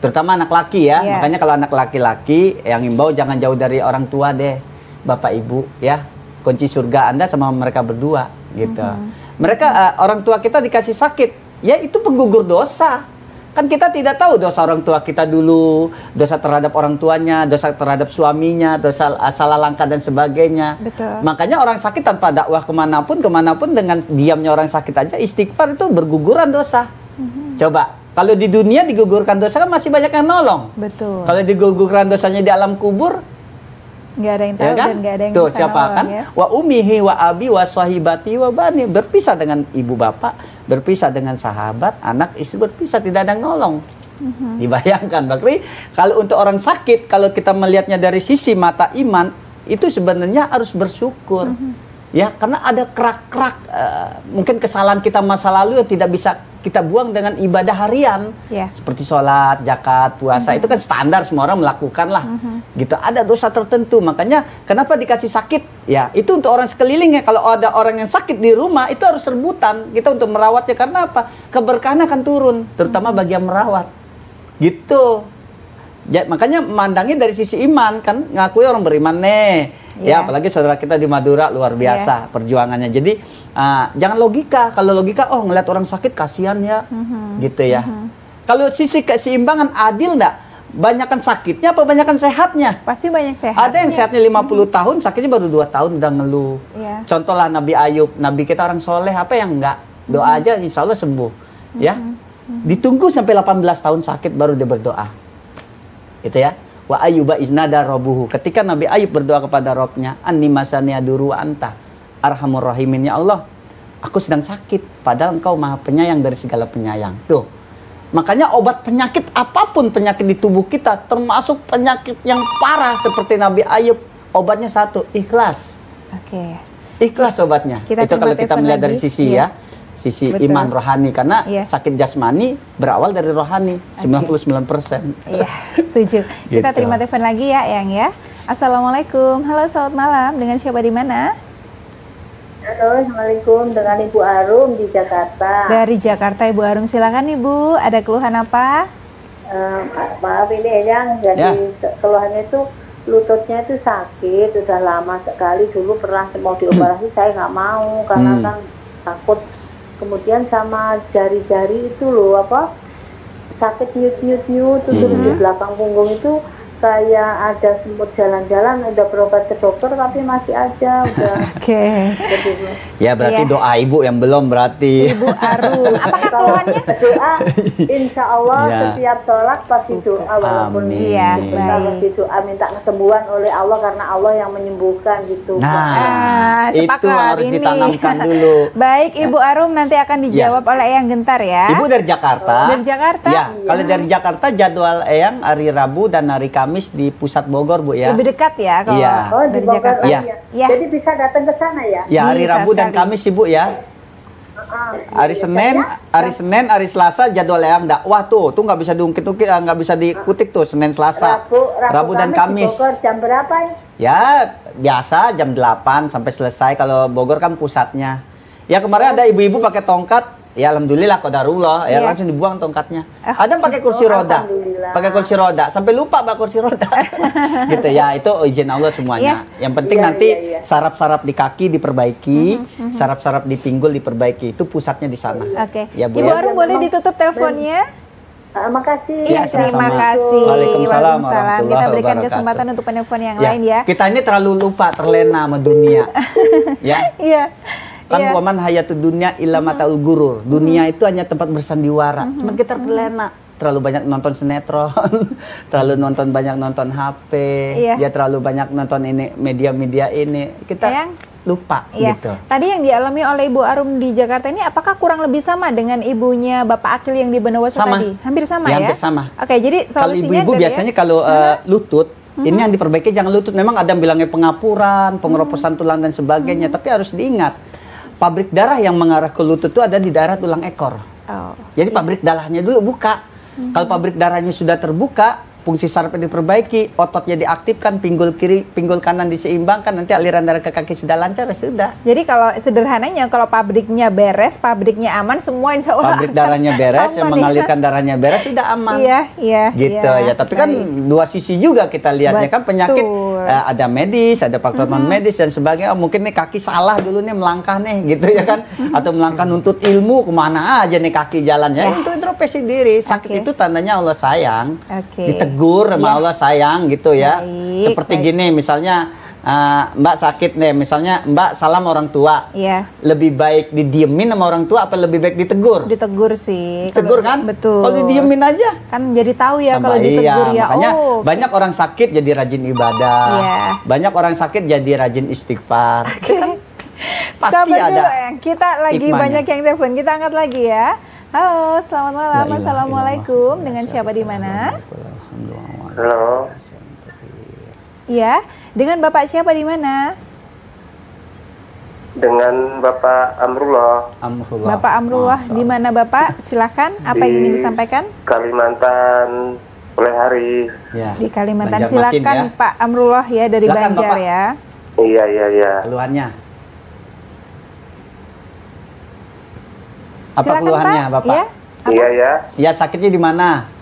[SPEAKER 4] Terutama anak laki ya. Makanya kalau anak laki-laki, yang imbau jangan jauh dari orang tua deh, bapak ibu ya. Kunci surga Anda sama mereka berdua, gitu. Mereka orang tua kita dikasih sakit, ya itu penggugur dosa. Kan kita tidak tahu dosa orang tua kita dulu, dosa terhadap orang tuanya, dosa terhadap suaminya, dosa salah langkah dan sebagainya.
[SPEAKER 7] Betul.
[SPEAKER 4] Makanya orang sakit tanpa dakwah kemanapun dengan diamnya orang sakit aja istighfar itu berguguran dosa. Coba, kalau di dunia digugurkan dosa kan masih banyak yang nolong.
[SPEAKER 7] Betul.
[SPEAKER 4] Kalau digugurkan dosanya di alam kubur,
[SPEAKER 7] nggak ada yang tahu, ya kan? Dan nggak ada yang
[SPEAKER 4] tuh
[SPEAKER 7] bisa
[SPEAKER 4] siapa
[SPEAKER 7] nolong,
[SPEAKER 4] kan?
[SPEAKER 7] Ya?
[SPEAKER 4] Wa umihi wa abi wa swahibati wa bani, berpisah dengan ibu bapak, berpisah dengan sahabat, anak istri, berpisah, tidak ada yang nolong. Dibayangkan Bakri, kalau untuk orang sakit, kalau kita melihatnya dari sisi mata iman, itu sebenarnya harus bersyukur. Ya, karena ada kerak-kerak mungkin kesalahan kita masa lalu yang tidak bisa kita buang dengan ibadah harian. Seperti sholat, zakat, puasa, itu kan standar semua orang melakukan lah. Gitu, ada dosa tertentu. Makanya kenapa dikasih sakit? Ya, itu untuk orang sekelilingnya. Kalau ada orang yang sakit di rumah, itu harus rebutan kita untuk merawatnya. Karena apa? Keberkahan akan turun, terutama bagi yang merawat. Gitu. Ya, makanya memandangnya dari sisi iman, kan ngakui orang beriman nih. Ya, apalagi saudara kita di Madura luar biasa perjuangannya. Jadi jangan logika. Kalau logika, oh ngeliat orang sakit kasihan ya, gitu ya. Kalau sisi keseimbangan adil enggak? Banyakan sakitnya apa banyakan sehatnya?
[SPEAKER 7] Pasti banyak sehatnya.
[SPEAKER 4] Ada yang sehatnya 50 tahun, sakitnya baru 2 tahun udah ngeluh. Contohlah Nabi Ayub, Nabi kita orang soleh, apa yang enggak? Doa aja insya Allah sembuh. Ya, ditunggu sampai 18 tahun sakit baru dia berdoa. Gitu ya. Wa ayyuba iznada rabbuhu, ketika Nabi Ayub berdoa kepada Robnya, anni masaniya duru anta arhamur rahimin, ya Allah, aku sedang sakit padahal engkau maha penyayang dari segala penyayang. Tuh, makanya obat penyakit apapun penyakit di tubuh kita, termasuk penyakit yang parah seperti Nabi Ayub, obatnya satu, ikhlas. Ikhlas obatnya. Itu kalau kita melihat dari sisi sisi iman rohani, karena sakit jasmani berawal dari rohani 99%.
[SPEAKER 7] Iya, setuju. Kita terima telepon lagi ya, Eyang ya. Assalamualaikum. Halo, selamat malam. Dengan siapa di mana?
[SPEAKER 12] Halo, Assalamualaikum. Dengan Ibu Arum di Jakarta.
[SPEAKER 7] Dari Jakarta, Ibu Arum. Silakan Ibu. Ada keluhan apa?
[SPEAKER 12] Maaf ini Eyang, jadi keluhannya itu lututnya itu sakit, udah lama sekali. Dulu pernah mau dioperasi, saya nggak mau karena kan takut. Kemudian sama jari-jari itu loh, apa, sakit nyut-nyut, terus di belakang punggung itu kayak ada semut jalan-jalan. Udah berobat ke dokter tapi masih aja. Udah.
[SPEAKER 4] Ya berarti doa Ibu yang belum berarti.
[SPEAKER 7] Ibu Arum. Apakah keluhannya?
[SPEAKER 12] Doa, insya Allah setiap sholat pasti doa, walaupun kita pasti doa minta kesembuhan oleh Allah karena Allah yang menyembuhkan gitu.
[SPEAKER 4] Nah, itu harus ditanamkan dulu.
[SPEAKER 7] Baik, Ibu Arum, nanti akan dijawab oleh Eyang Gentar ya.
[SPEAKER 4] Ibu dari Jakarta.
[SPEAKER 7] Dari Jakarta?
[SPEAKER 4] Ya, kalau dari Jakarta jadwal Eyang hari Rabu dan hari Kamis di pusat Bogor, Bu ya.
[SPEAKER 7] Lebih dekat ya kalau dari Jakarta.
[SPEAKER 12] Jadi bisa datang ke sana ya?
[SPEAKER 4] Ya, hari Rabu dan Kamis Ibu ya. Hari Senin, hari Selasa jadwal Eyang dakwah tuh nggak bisa diungkit-ungkit, nggak bisa dikutik tuh. Senin, Selasa, Rabu dan Kamis.
[SPEAKER 12] Bogor jam berapa ya?
[SPEAKER 4] Ya biasa jam 8 sampai selesai. Kalau Bogor kan pusatnya. Ya kemarin ada ibu-ibu pakai tongkat. Ya alhamdulillah qadarullah, ya langsung dibuang tongkatnya. Ada pakai kursi roda, sampai lupa pakai kursi roda. Gitu ya, itu izin Allah semuanya. Yang penting nanti saraf-saraf di kaki diperbaiki, saraf-saraf di pinggul diperbaiki. Itu pusatnya di sana. Ya, Bu,
[SPEAKER 7] Ibu Arum boleh ditutup teleponnya?
[SPEAKER 12] Makasih.
[SPEAKER 7] Iya, terima kasih.
[SPEAKER 4] Waalaikumsalam.
[SPEAKER 7] Kita berikan kesempatan untuk penelpon yang lain ya.
[SPEAKER 4] Kita ini terlalu lupa, terlena sama dunia. Ya.
[SPEAKER 7] Iya.
[SPEAKER 4] Kan waman hayatud dunya illa mataul gurur. Dunia itu hanya tempat bersandiwara. Cuma kita terlena. Terlalu banyak nonton sinetron, terlalu banyak nonton HP, ya terlalu banyak nonton ini media-media ini. Kita lupa gitu.
[SPEAKER 7] Tadi yang dialami oleh Ibu Arum di Jakarta ini apakah kurang lebih sama dengan ibunya Bapak Akil yang di Bondowoso tadi? Hampir sama ya?
[SPEAKER 4] Hampir sama.
[SPEAKER 7] Oke, jadi
[SPEAKER 4] kalau ibu-ibu biasanya kalau lutut, ini yang diperbaiki jangan lutut. Memang ada yang bilangnya pengapuran, pengeroposan tulang dan sebagainya. Tapi harus diingat, pabrik darah yang mengarah ke lutut itu ada di daerah tulang ekor. Jadi pabrik darahnya dulu buka. Kalau pabrik darahnya sudah terbuka, fungsi sarafnya diperbaiki, ototnya diaktifkan, pinggul kiri, pinggul kanan diseimbangkan, nanti aliran darah ke kaki sudah lancar, ya sudah.
[SPEAKER 7] Jadi kalau sederhananya, kalau pabriknya beres, pabriknya aman, semua insya Allah
[SPEAKER 4] pabrik darahnya beres, yang mengalirkan darahnya beres, sudah aman.
[SPEAKER 7] Iya.
[SPEAKER 4] Gitu ya. Tapi kan dua sisi juga kita lihatnya. Kan penyakit ada medis, ada faktor non medis dan sebagainya. Mungkin nih kaki salah dulu nih melangkah nih, gitu ya kan? Atau melangkah nuntut ilmu, kemana aja nih kaki jalannya? Itu introspeksi diri. Sakit itu tandanya Allah sayang. Ditegur sama Allah sayang gitu ya. Seperti gini misalnya Mbak sakit nih, misalnya Mbak salam orang tua. Lebih baik didiemin sama orang tua apa lebih baik ditegur?
[SPEAKER 7] Ditegur sih.
[SPEAKER 4] Tegur kan?
[SPEAKER 7] Betul.
[SPEAKER 4] Kalau didiemin aja
[SPEAKER 7] kan jadi tahu ya kalau ditegur ya.
[SPEAKER 4] Makanya banyak orang sakit jadi rajin ibadah. Banyak orang sakit jadi rajin istighfar. Pasti ada.
[SPEAKER 7] Kita lagi banyak yang telepon. Kita angkat lagi ya. Halo, selamat malam. Assalamualaikum. Dengan siapa di mana?
[SPEAKER 13] Halo.
[SPEAKER 7] Iya, dengan Bapak siapa di mana?
[SPEAKER 13] Dengan Bapak Amrullah.
[SPEAKER 7] Bapak Amrullah, di mana Bapak? Silakan. Apa yang ingin disampaikan?
[SPEAKER 13] Kalimantan, oleh hari.
[SPEAKER 4] Ya.
[SPEAKER 7] Di Kalimantan.
[SPEAKER 4] Banjarmasin,
[SPEAKER 7] Silakan
[SPEAKER 4] ya.
[SPEAKER 7] Pak Amrullah ya dari
[SPEAKER 4] Silakan,
[SPEAKER 7] Banjar
[SPEAKER 4] Bapak.
[SPEAKER 7] ya.
[SPEAKER 13] Iya.
[SPEAKER 4] Keluhannya. Apa
[SPEAKER 7] Silakan,
[SPEAKER 4] keluhannya,
[SPEAKER 7] Pak.
[SPEAKER 4] Bapak?
[SPEAKER 7] Ya.
[SPEAKER 13] Iya.
[SPEAKER 4] Ya, sakitnya di mana?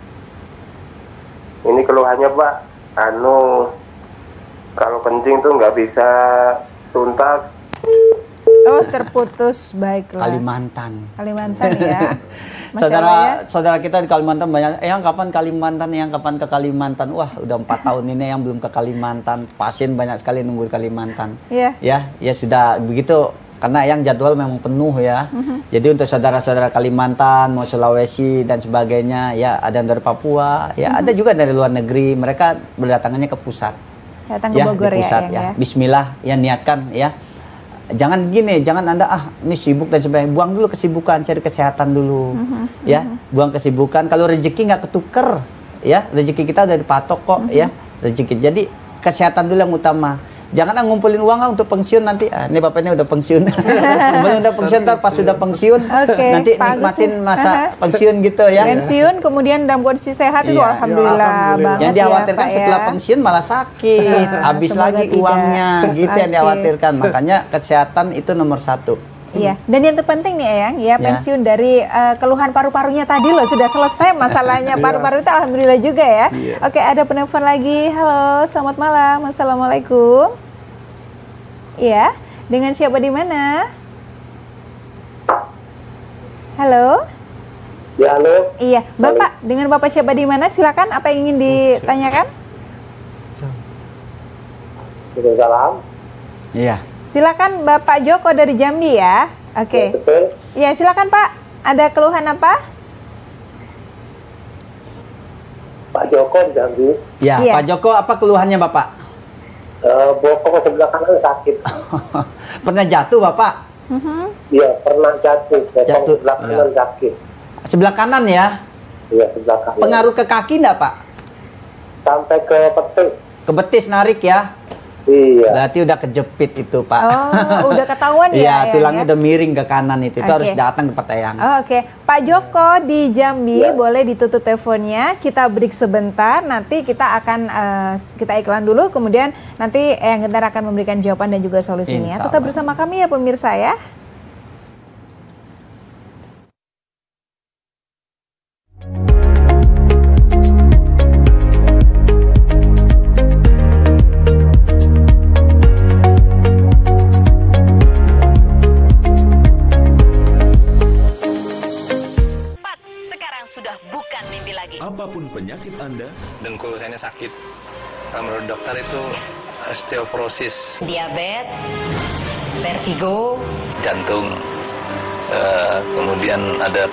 [SPEAKER 13] Ini keluhannya Pak, kalau kencing tuh nggak bisa tuntas.
[SPEAKER 7] Oh, terputus. Baiklah.
[SPEAKER 4] Kalimantan
[SPEAKER 7] ya. Masya Allah ya.
[SPEAKER 4] Saudara kita di Kalimantan banyak. Yang kapan Kalimantan? Yang kapan ke Kalimantan? Wah, udah 4 tahun ini yang belum ke Kalimantan. Pasien banyak sekali nunggu di Kalimantan.
[SPEAKER 7] Iya.
[SPEAKER 4] Ya sudah begitu. Karena yang jadwal memang penuh ya. Jadi untuk saudara-saudara Kalimantan, mau Sulawesi dan sebagainya, ya ada yang dari Papua, ya ada juga dari luar negeri. Mereka berdatangannya ke pusat.
[SPEAKER 7] Datang ke Bogor
[SPEAKER 4] di pusat,
[SPEAKER 7] ya.
[SPEAKER 4] Bismillah, ya niatkan ya. Jangan gini, jangan Anda ini sibuk dan sebagainya. Buang dulu kesibukan, cari kesehatan dulu. Ya, buang kesibukan. Kalau rezeki nggak ketuker, ya rezeki kita udah dipatok kok, ya rezeki. Jadi kesehatan dulu yang utama. Jangan ngumpulin uang untuk pensiun nanti. Ini bapaknya udah pensiun. Udah pensiun, ntar pas sudah pensiun, nanti nikmatin masa pensiun gitu ya.
[SPEAKER 7] Pensiun kemudian dalam kondisi sehat itu alhamdulillah banget.
[SPEAKER 4] Yang dikhawatirkan setelah pensiun malah sakit, habis lagi uangnya, gitu yang dikhawatirkan. Makanya kesehatan itu nomor 1.
[SPEAKER 7] Iya, dan yang terpenting nih Eyang, ya pensiun dari keluhan paru-parunya tadi loh, sudah selesai masalahnya paru-paru itu alhamdulillah juga ya. Oke, ada penelpon lagi. Halo, selamat malam. Assalamualaikum. Iya, dengan siapa di mana? Halo.
[SPEAKER 13] Ya, halo.
[SPEAKER 7] Iya, Bapak, dengan Bapak siapa di mana? Silakan, apa yang ingin ditanyakan?
[SPEAKER 13] Salam.
[SPEAKER 4] Iya.
[SPEAKER 7] Silakan Bapak Joko dari Jambi ya. Oke. Ya, silakan Pak. Ada keluhan apa?
[SPEAKER 13] Pak Joko di Jambi.
[SPEAKER 4] Ya, Pak Joko, apa keluhannya Bapak?
[SPEAKER 13] Bokong sebelah kanan sakit.
[SPEAKER 4] Pernah jatuh Bapak?
[SPEAKER 13] Iya, pernah jatuh. Bokong sebelah kanan sakit.
[SPEAKER 4] Sebelah kanan ya?
[SPEAKER 13] Iya, sebelah kanan.
[SPEAKER 4] Pengaruh ke kaki enggak Pak?
[SPEAKER 13] Sampai ke betis.
[SPEAKER 4] Ke betis narik ya?
[SPEAKER 13] Iya.
[SPEAKER 4] Berarti udah kejepit itu Pak.
[SPEAKER 7] Oh, udah ketahuan ya?
[SPEAKER 4] Iya, tulangnya udah miring ke kanan itu. Itu harus datang ke Pak Eyang.
[SPEAKER 7] Oke. Pak Joko di Jambi, boleh ditutup teleponnya. Kita break sebentar. Nanti kita akan kita iklan dulu. Kemudian nanti Eyang Gentar akan memberikan jawaban dan juga solusinya. Tetap bersama kami ya pemirsa ya.
[SPEAKER 2] Apapun penyakit Anda,
[SPEAKER 3] dengkul saya sakit. Menurut dokter itu osteoporosis,
[SPEAKER 5] diabetes, vertigo,
[SPEAKER 3] jantung, kemudian ada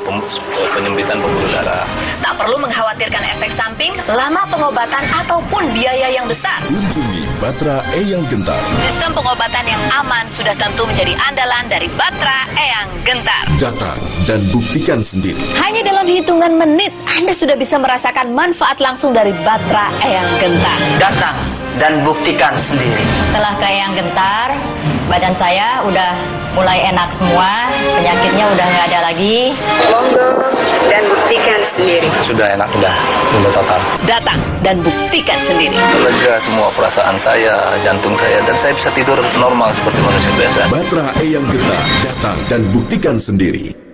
[SPEAKER 3] penyempitan pembuluh darah.
[SPEAKER 1] Tak perlu mengkhawatirkan efek samping, lama pengobatan ataupun biaya yang besar.
[SPEAKER 2] Kunjungi Batra Eyang Gentar.
[SPEAKER 1] Sistem pengobatan yang aman sudah tentu menjadi andalan dari Batra Eyang Gentar.
[SPEAKER 2] Datang dan buktikan sendiri.
[SPEAKER 1] Hanya dalam hitungan menit, Anda sudah bisa merasakan manfaat langsung dari Batra Eyang Gentar.
[SPEAKER 10] Datang dan buktikan sendiri.
[SPEAKER 5] Setelah ke Eyang Gentar, badan saya udah mulai enak semua, penyakitnya udah nggak ada lagi.
[SPEAKER 6] Monggo dan buktikan sendiri.
[SPEAKER 3] Sudah enak, udah total.
[SPEAKER 1] Datang dan buktikan sendiri.
[SPEAKER 3] Lega semua perasaan saya, jantung saya, dan saya bisa tidur normal seperti manusia biasa.
[SPEAKER 2] Batra Eyang Gentar, datang dan buktikan sendiri.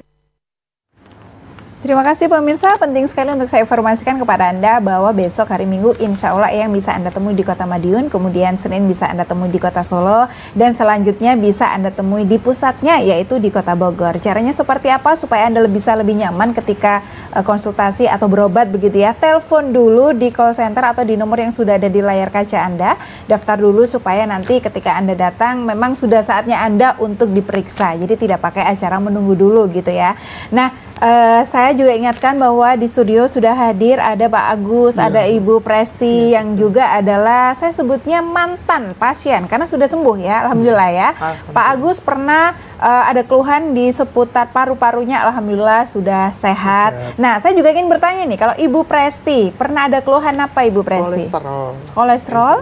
[SPEAKER 7] Terima kasih pemirsa, penting sekali untuk saya informasikan kepada Anda bahwa besok hari Minggu insya Allah Eyang bisa Anda temui di Kota Madiun, kemudian Senin bisa Anda temui di Kota Solo, dan selanjutnya bisa Anda temui di pusatnya yaitu di Kota Bogor. Caranya seperti apa supaya Anda bisa lebih nyaman ketika konsultasi atau berobat begitu ya? Telepon dulu di call center atau di nomor yang sudah ada di layar kaca Anda, daftar dulu supaya nanti ketika Anda datang memang sudah saatnya Anda untuk diperiksa, jadi tidak pakai acara menunggu dulu gitu ya. Nah, saya juga ingatkan bahwa di studio sudah hadir ada Pak Agus, ada Ibu Presti yang juga adalah saya sebutnya mantan pasien karena sudah sembuh ya, alhamdulillah ya. Pak Agus pernah ada keluhan di seputar paru-parunya, alhamdulillah sudah sehat. Nah, saya juga ingin bertanya nih, kalau Ibu Presti pernah ada keluhan apa Ibu Presti?
[SPEAKER 9] Kolesterol.
[SPEAKER 7] Kolesterol?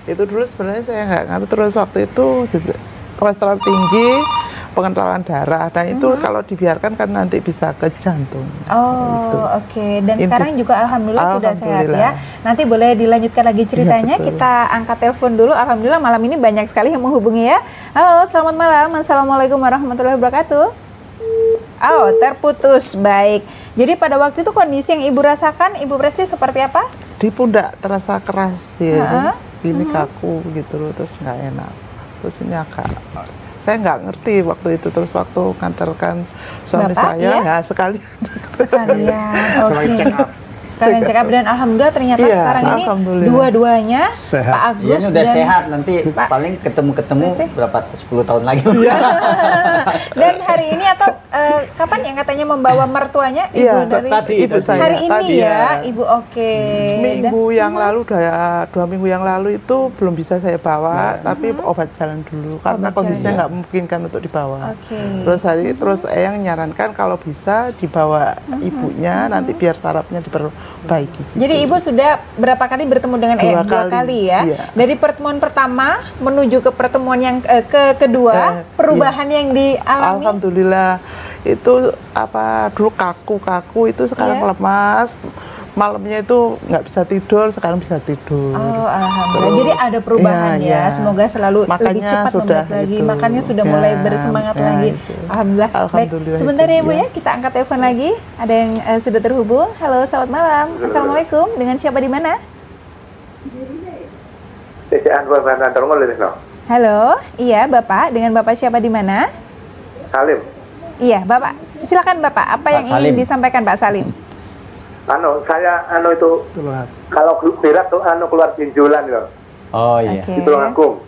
[SPEAKER 9] Itu dulu sebenarnya saya nggak ngerti, terus waktu itu kolesterol tinggi, pengenalan darah, dan itu kalau dibiarkan kan nanti bisa ke jantung.
[SPEAKER 7] Oh, oke. Dan sekarang juga alhamdulillah sudah sehat ya. Nanti boleh dilanjutkan lagi ceritanya.
[SPEAKER 9] Ya,
[SPEAKER 7] kita angkat telepon dulu. Alhamdulillah malam ini banyak sekali yang menghubungi ya. Halo, selamat malam. Assalamualaikum warahmatullahi wabarakatuh. Oh, terputus. Baik. Jadi pada waktu itu kondisi yang Ibu rasakan, Ibu Presti seperti apa?
[SPEAKER 9] Di pundak terasa keras ya, ini kaku gitu loh, terus nggak enak. Terus ini agak, saya nggak ngerti waktu itu, terus waktu ngantarkan suami
[SPEAKER 7] Bapak,
[SPEAKER 9] saya,
[SPEAKER 7] iya?
[SPEAKER 9] ya sekalian.
[SPEAKER 7] Oke. Sekalian check up dan alhamdulillah ternyata sekarang ini dua-duanya Pak Agus
[SPEAKER 4] udah
[SPEAKER 7] dan
[SPEAKER 4] sehat, nanti paling ketemu berapa 10 tahun lagi.
[SPEAKER 7] Dan hari ini atau kapan yang katanya membawa mertuanya Ibu dari
[SPEAKER 9] Ibu saya
[SPEAKER 7] hari ini
[SPEAKER 9] tadi
[SPEAKER 7] ya Ibu. Oke.
[SPEAKER 9] Minggu yang lalu, 2 minggu yang lalu itu belum bisa saya bawa, tapi obat jalan dulu karena kondisinya nggak memungkinkan untuk dibawa. Terus Eyang nyarankan kalau bisa dibawa ibunya, nanti biar sarafnya diperbaiki.
[SPEAKER 7] Jadi Ibu sudah berapa kali bertemu dengan Eyang? 2 kali ya. Iya. Dari pertemuan pertama menuju ke pertemuan yang kedua, perubahan yang dialami.
[SPEAKER 9] Alhamdulillah. Itu dulu kaku itu sekarang lemas. Malamnya itu nggak bisa tidur, sekarang bisa tidur.
[SPEAKER 7] Oh, alhamdulillah. Jadi ada perubahan ya. Semoga selalu lebih cepat membaik lagi. Makannya sudah mulai bersemangat lagi. Alhamdulillah. Baik, sebentar ya Ibu ya. Kita angkat telepon lagi. Ada yang sudah terhubung. Halo, selamat malam. Assalamualaikum. Dengan siapa di mana? Halo, iya Bapak. Dengan Bapak siapa di mana?
[SPEAKER 14] Salim.
[SPEAKER 7] Iya, Bapak. Silakan Bapak. Apa yang ingin disampaikan Pak Salim?
[SPEAKER 14] Saya itu kalau berat tuh keluar benjolan ya.
[SPEAKER 4] Oh iya.
[SPEAKER 14] Di Tulungagung.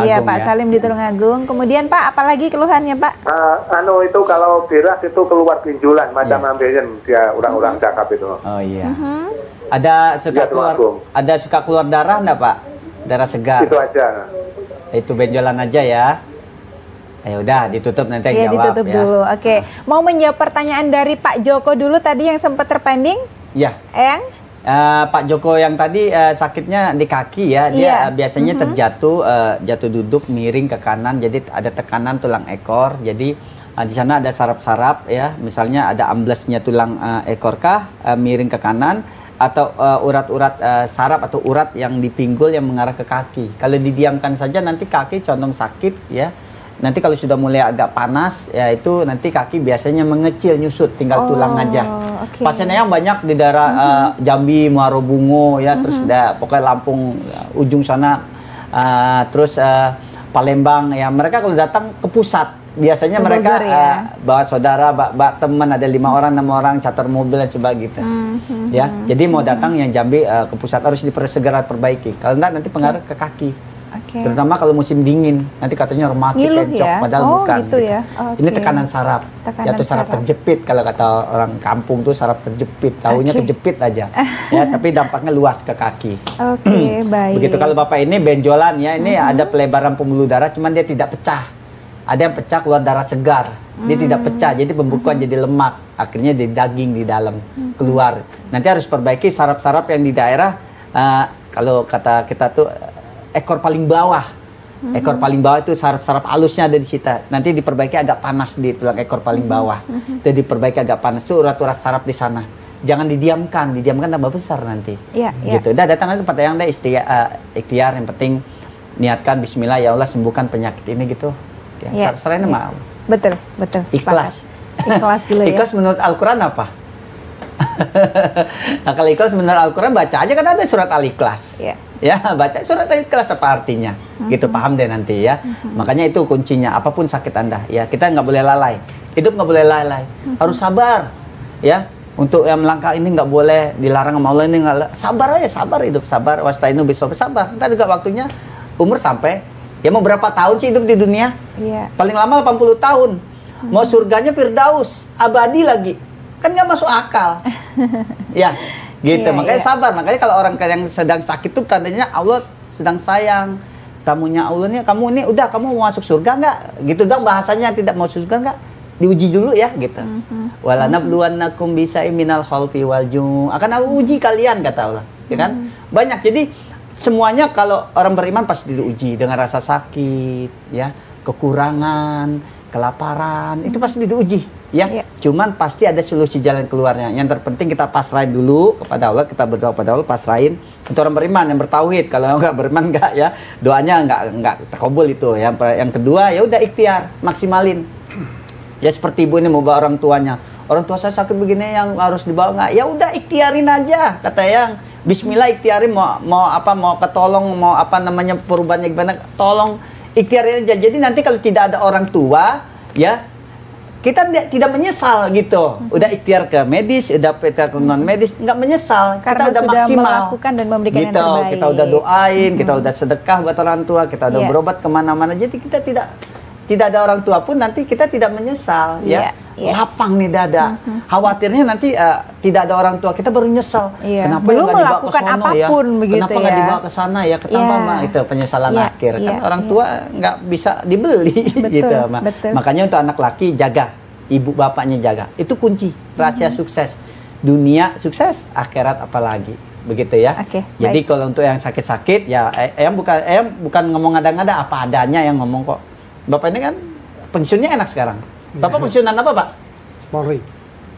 [SPEAKER 7] Iya Pak Salim di Tulungagung. Kemudian Pak, apalagi keluhannya Pak?
[SPEAKER 14] Itu kalau berat itu keluar benjolan macam ambeien dia orang-orang cakap itu.
[SPEAKER 4] Oh iya. Ada suka keluar darah enggak Pak? Darah segar.
[SPEAKER 14] Itu aja.
[SPEAKER 4] Itu benjolan aja ya. Ya udah ditutup nanti
[SPEAKER 7] ya,
[SPEAKER 4] jawab
[SPEAKER 7] ditutup dulu. Oke. Mau menjawab pertanyaan dari Pak Joko dulu tadi yang sempat terpending?
[SPEAKER 4] Ya.
[SPEAKER 7] Eyang?
[SPEAKER 4] Pak Joko yang tadi sakitnya di kaki ya. Dia biasanya terjatuh jatuh duduk miring ke kanan, jadi ada tekanan tulang ekor. Jadi di sana ada saraf-saraf ya. Misalnya ada amblesnya tulang ekor kah miring ke kanan, atau urat-urat saraf atau urat yang di pinggul yang mengarah ke kaki. Kalau didiamkan saja nanti kaki condong sakit ya. Nanti kalau sudah mulai agak panas, ya itu nanti kaki biasanya mengecil, nyusut, tinggal tulang aja. Pasien yang banyak di daerah Jambi, Muaro Bungo, ya, terus pokoknya Lampung ujung sana, terus Palembang, ya mereka kalau datang ke pusat, biasanya mereka bawa saudara, bawa teman, ada 5 orang, 6 orang, charter mobil dan sebagainya, ya. Jadi mau datang yang Jambi ke pusat harus segera perbaiki. Kalau enggak nanti pengaruh ke kaki. Terutama kalau musim dingin, nanti katanya rematik, encok, padahal bukan.
[SPEAKER 7] Gitu ya?
[SPEAKER 4] Ini tekanan saraf, jatuh saraf terjepit, kalau kata orang kampung tuh saraf terjepit, tahunya kejepit aja, ya. Tapi dampaknya luas ke kaki.
[SPEAKER 7] Baik.
[SPEAKER 4] Begitu kalau Bapak ini benjolan ya, ini ada pelebaran pembuluh darah, cuman dia tidak pecah. Ada yang pecah keluar darah segar, dia tidak pecah, jadi pembekuan jadi lemak, akhirnya di daging di dalam keluar. Nanti harus perbaiki saraf-saraf yang di daerah, kalau kata kita tuh ekor paling bawah. Ekor paling bawah itu saraf-saraf halusnya ada di situ. Nanti diperbaiki agak panas di tulang ekor paling bawah. Itu diperbaiki agak panas tuh urat-urat saraf di sana. Jangan didiamkan tambah besar nanti. Gitu. Udah datang aja tempat yang ada ikhtiar, yang penting niatkan bismillah, ya Allah sembuhkan penyakit ini gitu. Ya, selain nama Allah.
[SPEAKER 7] Betul.
[SPEAKER 4] Ikhlas.
[SPEAKER 7] Ikhlas dulu ya.
[SPEAKER 4] Ikhlas menurut Al-Qur'an apa? Nah, kalau ikhlas menurut Al-Qur'an baca aja kan ada surat Al-Ikhlas. Ya, baca surat Al-Ikhlas apa artinya, gitu, paham deh nanti ya. Makanya itu kuncinya, apapun sakit Anda, ya kita nggak boleh lalai, hidup nggak boleh lalai, harus sabar, ya. Untuk yang melangkah ini nggak boleh dilarang sama Allah, ini nggak, sabar aja, sabar, hidup sabar, wasta'inu bis-sabr, sabar. Ntar juga waktunya umur sampai, ya mau berapa tahun sih hidup di dunia? Paling lama 80 tahun, mau surganya Firdaus, abadi lagi, kan nggak masuk akal, ya. Gitu, makanya sabar. Makanya kalau orang yang sedang sakit tuh tandanya Allah sedang sayang. Tamunya Allah nih, kamu ini udah, kamu mau masuk surga nggak? Gitu dong bahasanya, tidak mau surga nggak? Diuji dulu ya, gitu. Walanabluwannakum bisa'im minal khawfi wal ju'. Akan aku uji kalian, kata Allah. Ya kan? Banyak. Jadi semuanya kalau orang beriman pasti diuji dengan rasa sakit, ya. kekurangan, kelaparan, itu pasti diuji, ya. Cuman pasti ada solusi jalan keluarnya. Yang terpenting kita pasrahin dulu kepada Allah, kita berdoa kepada Allah, pasrahin. Untuk orang beriman yang bertauhid, kalau nggak beriman nggak ya, doanya nggak terkabul itu. Yang kedua ya udah ikhtiar, maksimalin. Ya seperti ibu ini mau bawa orang tuanya. Orang tua saya sakit begini yang harus dibawa nggak? Ya udah ikhtiarin aja, kata yang Bismillah ikhtiarin mau ketolong, mau apa namanya perubahannya gimana, tolong ikhtiarin aja. Jadi nanti kalau tidak ada orang tua, ya kita tidak menyesal gitu. Udah ikhtiar ke medis, udah ikhtiar ke non medis, nggak menyesal.
[SPEAKER 7] Karena
[SPEAKER 4] kita udah
[SPEAKER 7] sudah
[SPEAKER 4] maksimal
[SPEAKER 7] melakukan dan memberikan
[SPEAKER 4] gitu.
[SPEAKER 7] yang terbaik.
[SPEAKER 4] Kita udah doain, kita udah sedekah buat orang tua, kita udah berobat kemana-mana. Jadi kita tidak ada orang tua pun nanti kita tidak menyesal, ya. Lapang nih dada. Khawatirnya nanti tidak ada orang tua, kita baru nyesal. Kenapa
[SPEAKER 7] belum
[SPEAKER 4] nggak dibawa ke
[SPEAKER 7] melakukan
[SPEAKER 4] sono ya?
[SPEAKER 7] apapun begitu
[SPEAKER 4] Kenapa nggak dibawa ke sana ya? Kenapa mah itu penyesalan akhir. Kan orang tua nggak bisa dibeli gitu. Makanya untuk anak laki jaga, ibu bapaknya jaga. Itu kunci rahasia sukses. Dunia sukses, akhirat apalagi. Begitu ya. Jadi kalau untuk yang sakit-sakit ya Eyang bukan ngomong ngada-ngada, apa adanya yang ngomong kok. Bapak ini kan pensiunnya enak sekarang. Bapak pensiunan apa, Pak? Polri.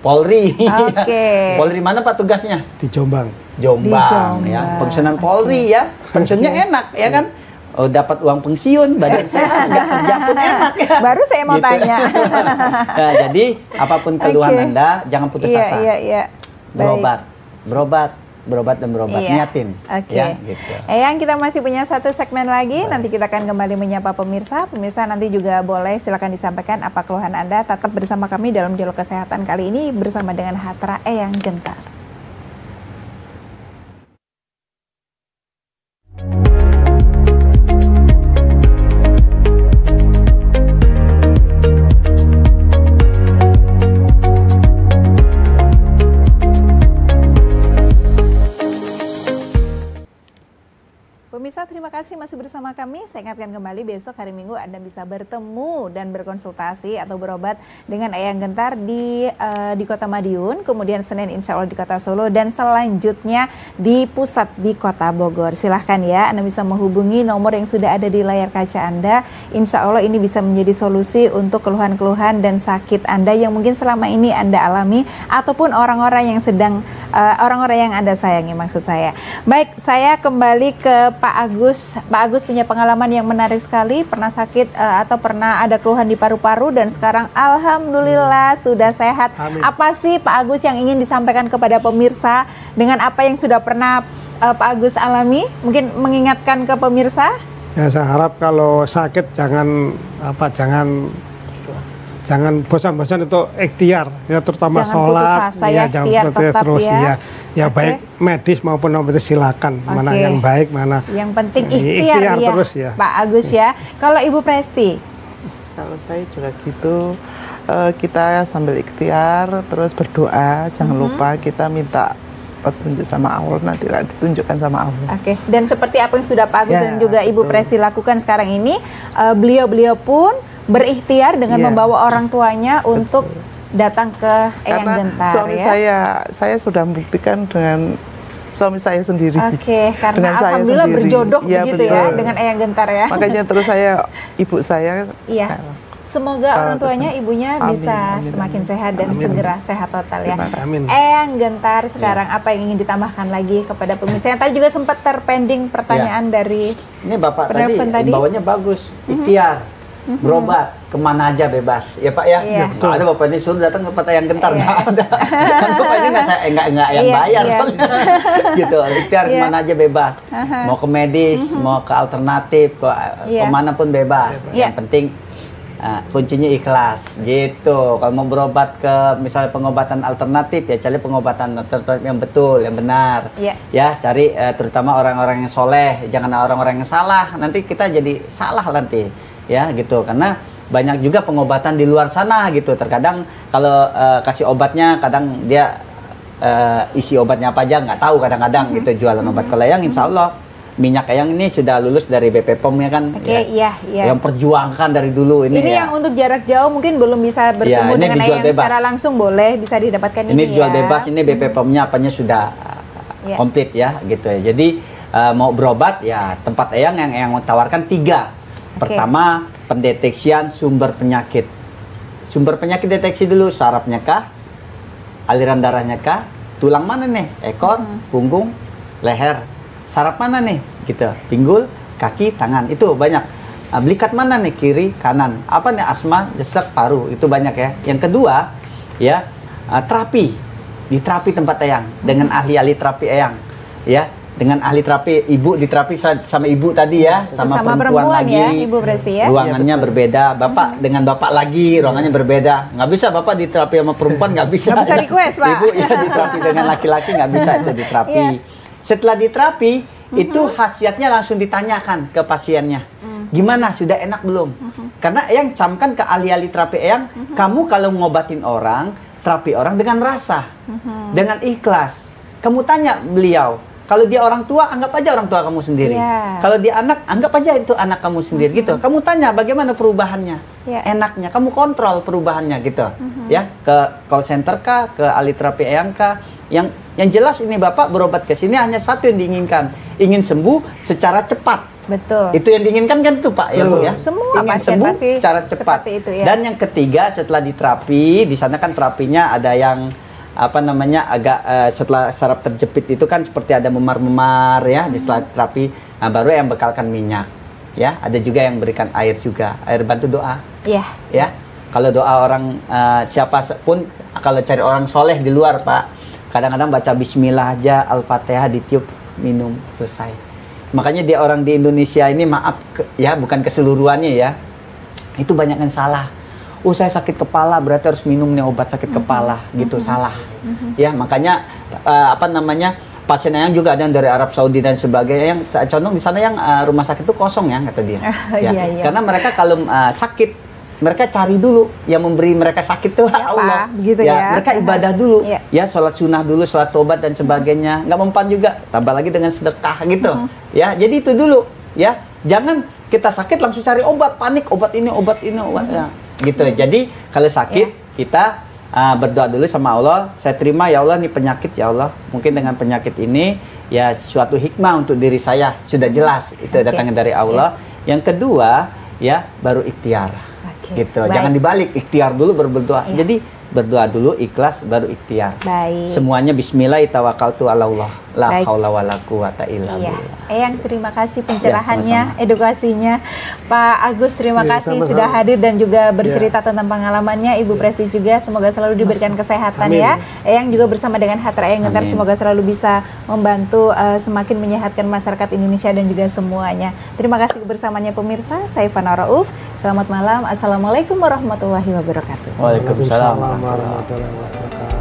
[SPEAKER 4] Polri mana Pak tugasnya?
[SPEAKER 8] Di Jombang.
[SPEAKER 4] Jombang. Ya. Pensiunan Polri ya. Pensiunnya enak ya kan? Oh, dapat uang pensiun, badan sehat, nggak kerja pun enak ya.
[SPEAKER 7] Baru saya mau tanya.
[SPEAKER 4] Nah, jadi apapun keluhan Anda, jangan putus asa. Berobat dan berobat, niatin. Ya, gitu.
[SPEAKER 7] Eyang, kita masih punya satu segmen lagi. Nanti kita akan kembali menyapa pemirsa. Pemirsa nanti juga boleh silakan disampaikan apa keluhan Anda. Tetap bersama kami dalam Dialog Kesehatan kali ini bersama dengan Hatra Eyang Gentar. Pemirsa, terima kasih masih bersama kami. Saya ingatkan kembali besok hari Minggu Anda bisa bertemu dan berkonsultasi atau berobat dengan Eyang Gentar di Kota Madiun, kemudian Senin insya Allah di Kota Solo, dan selanjutnya di pusat di Kota Bogor. Silahkan ya, Anda bisa menghubungi nomor yang sudah ada di layar kaca Anda. Insya Allah ini bisa menjadi solusi untuk keluhan-keluhan dan sakit Anda yang mungkin selama ini Anda alami, ataupun orang-orang yang sedang, orang-orang yang Anda sayangi maksud saya. Baik, saya kembali ke Pak Agus. Pak Agus punya pengalaman yang menarik sekali, pernah sakit atau pernah ada keluhan di paru-paru dan sekarang alhamdulillah sudah sehat.
[SPEAKER 8] Amin.
[SPEAKER 7] Apa sih Pak Agus yang ingin disampaikan kepada pemirsa dengan apa yang sudah pernah Pak Agus alami? Mungkin mengingatkan ke pemirsa?
[SPEAKER 8] Ya, saya harap kalau sakit jangan bosan-bosan itu ikhtiar ya, terutama
[SPEAKER 7] jangan
[SPEAKER 8] sholat
[SPEAKER 7] jangan putus asa
[SPEAKER 8] terus
[SPEAKER 7] ya.
[SPEAKER 8] Ya baik medis maupun non medis silakan, mana yang baik mana
[SPEAKER 7] yang penting ikhtiar ya,
[SPEAKER 8] terus ya
[SPEAKER 7] Pak Agus ya. Kalau Ibu Presti?
[SPEAKER 9] Kalau saya juga gitu, kita sambil ikhtiar terus berdoa, jangan lupa kita minta petunjuk sama Allah, nanti ditunjukkan sama Allah.
[SPEAKER 7] Dan seperti apa yang sudah Pak Agus dan juga Ibu Presti lakukan sekarang ini, beliau pun berikhtiar dengan membawa orang tuanya untuk datang ke Eyang Gentar.
[SPEAKER 9] Suami saya sudah membuktikan dengan suami saya sendiri.
[SPEAKER 7] Karena
[SPEAKER 9] dengan
[SPEAKER 7] alhamdulillah berjodoh
[SPEAKER 9] ya,
[SPEAKER 7] begitu
[SPEAKER 9] betul.
[SPEAKER 7] ya dengan Eyang Gentar ya.
[SPEAKER 9] Makanya terus ibu saya.
[SPEAKER 7] Semoga orang tuanya, ibunya bisa semakin sehat dan segera sehat total ya.
[SPEAKER 8] Amin.
[SPEAKER 7] Eyang Gentar, sekarang apa yang ingin ditambahkan lagi kepada pemirsa? Yang tadi juga sempat terpending pertanyaan dari
[SPEAKER 4] ini Bapak tadi bawanya bagus, ikhtiar. Berobat kemana aja bebas ya Pak ya. Nggak ada Bapak ini suruh datang ke tempat Eyang Gentar, nggak ada. Kan Bapak ini nggak yang bayar soalnya. Gitu, ikhtiar kemana aja bebas. Mau ke medis, mau ke alternatif, kemana pun bebas. Yang penting kuncinya ikhlas gitu. Kalau mau berobat ke misalnya pengobatan alternatif ya cari pengobatan alternatif yang betul, yang benar. Ya cari terutama orang-orang yang soleh, jangan orang-orang yang salah. Nanti kita jadi salah nanti. Ya gitu, karena banyak juga pengobatan di luar sana gitu. Terkadang kalau kasih obatnya kadang dia isi obatnya apa aja nggak tahu kadang-kadang gitu jualan obat. Kalau Eyang insya Allah minyak Eyang ini sudah lulus dari BP POM ya kan. Yang perjuangkan dari dulu ini
[SPEAKER 7] yang untuk jarak jauh mungkin belum bisa bertemu dengan Eyang secara langsung, boleh bisa didapatkan ini
[SPEAKER 4] jual bebas. Ini BP POM-nya apanya sudah komplit ya gitu ya. Jadi mau berobat ya tempat Eyang yang tawarkan 3 Pertama, pendeteksian sumber penyakit. Sumber penyakit deteksi dulu, sarafnya kah, aliran darahnya kah, tulang mana nih, ekor, punggung, leher, saraf mana nih, gitu, pinggul, kaki, tangan, itu banyak. Belikat mana nih, kiri, kanan, apa nih, asma, jesek, paru, itu banyak ya. Yang kedua, ya, terapi, diterapi tempat eyang dengan ahli-ahli terapi eyang, ya. Dengan ahli terapi, ibu diterapi sama ibu tadi ya, sama perempuan lagi,
[SPEAKER 7] ya, Ibu Presi ya.
[SPEAKER 4] Ruangannya berbeda, bapak dengan bapak lagi, ruangannya berbeda. Nggak bisa bapak diterapi sama perempuan, nggak bisa.
[SPEAKER 7] Nggak bisa request, Pak.
[SPEAKER 4] Ibu ya diterapi dengan laki-laki, nggak bisa itu diterapi. Setelah diterapi, itu khasiatnya langsung ditanyakan ke pasiennya. Gimana, sudah enak belum? Karena eyang camkan ke ahli-ahli terapi eyang, kamu kalau ngobatin orang, terapi orang dengan rasa, dengan ikhlas. Kamu tanya beliau, kalau dia orang tua, anggap aja orang tua kamu sendiri. Kalau dia anak, anggap aja itu anak kamu sendiri gitu. Kamu tanya bagaimana perubahannya, enaknya, kamu kontrol perubahannya gitu. Ya, ke call center kah, ke ahli terapi eyang kah. Yang jelas ini bapak berobat ke sini hanya satu yang diinginkan, ingin sembuh secara cepat.
[SPEAKER 7] Betul.
[SPEAKER 4] Itu yang diinginkan kan tuh Pak ya Bu ya.
[SPEAKER 7] Semua
[SPEAKER 4] ingin
[SPEAKER 7] pasien
[SPEAKER 4] sembuh
[SPEAKER 7] pasti
[SPEAKER 4] secara cepat.
[SPEAKER 7] itu, ya.
[SPEAKER 4] Dan yang ketiga setelah diterapi, di sana kan terapinya ada yang apa namanya agak setelah saraf terjepit itu kan seperti ada memar-memar ya di setelah terapi, nah, baru yang bekalkan minyak ya, ada juga yang berikan air juga, air bantu doa ya. Kalau doa orang siapa pun, kalau cari orang soleh di luar Pak, kadang-kadang baca bismillah aja, al-fatihah ditiup, minum, selesai. Makanya dia orang di Indonesia ini, maaf ya, bukan keseluruhannya ya, itu banyak yang salah. Saya sakit kepala berarti harus minum nih obat sakit kepala gitu, salah. Ya, makanya apa namanya, pasien yang juga ada yang dari Arab Saudi dan sebagainya, yang condong di sana yang rumah sakit itu kosong ya kata dia. Karena mereka kalau sakit, mereka cari dulu yang memberi mereka sakit tuh Allah.
[SPEAKER 7] Begitu ya.
[SPEAKER 4] Mereka ibadah dulu, ya sholat sunnah dulu, sholat tobat dan sebagainya. Nggak mempan juga, tambah lagi dengan sedekah gitu. Ya, jadi itu dulu ya. Jangan kita sakit langsung cari obat, panik obat ini, obat ya. Gitu. Jadi kalau sakit kita berdoa dulu sama Allah. Saya terima ya Allah nih penyakit ya Allah. Mungkin dengan penyakit ini ya suatu hikmah untuk diri saya, sudah jelas itu datangnya dari Allah. Yang kedua ya baru ikhtiar. Gitu. Jangan dibalik, ikhtiar dulu baru berdoa. Jadi berdoa dulu ikhlas baru ikhtiar. Semuanya bismillah tawakkaltu ala Allah. La haula wala quwata illa billah.
[SPEAKER 7] Eyang terima kasih pencerahannya, edukasinya. Pak Agus terima kasih sudah hadir dan juga bercerita tentang pengalamannya. Ibu Presi juga semoga selalu diberikan kesehatan ya. Eyang juga bersama dengan Hatra Eyang Gentar semoga selalu bisa membantu semakin menyehatkan masyarakat Indonesia dan juga semuanya. Terima kasih kebersamanya pemirsa. Saya Fana Rauf. Selamat malam. Assalamualaikum warahmatullahi wabarakatuh.
[SPEAKER 4] Waalaikumsalam
[SPEAKER 8] warahmatullahi wabarakatuh.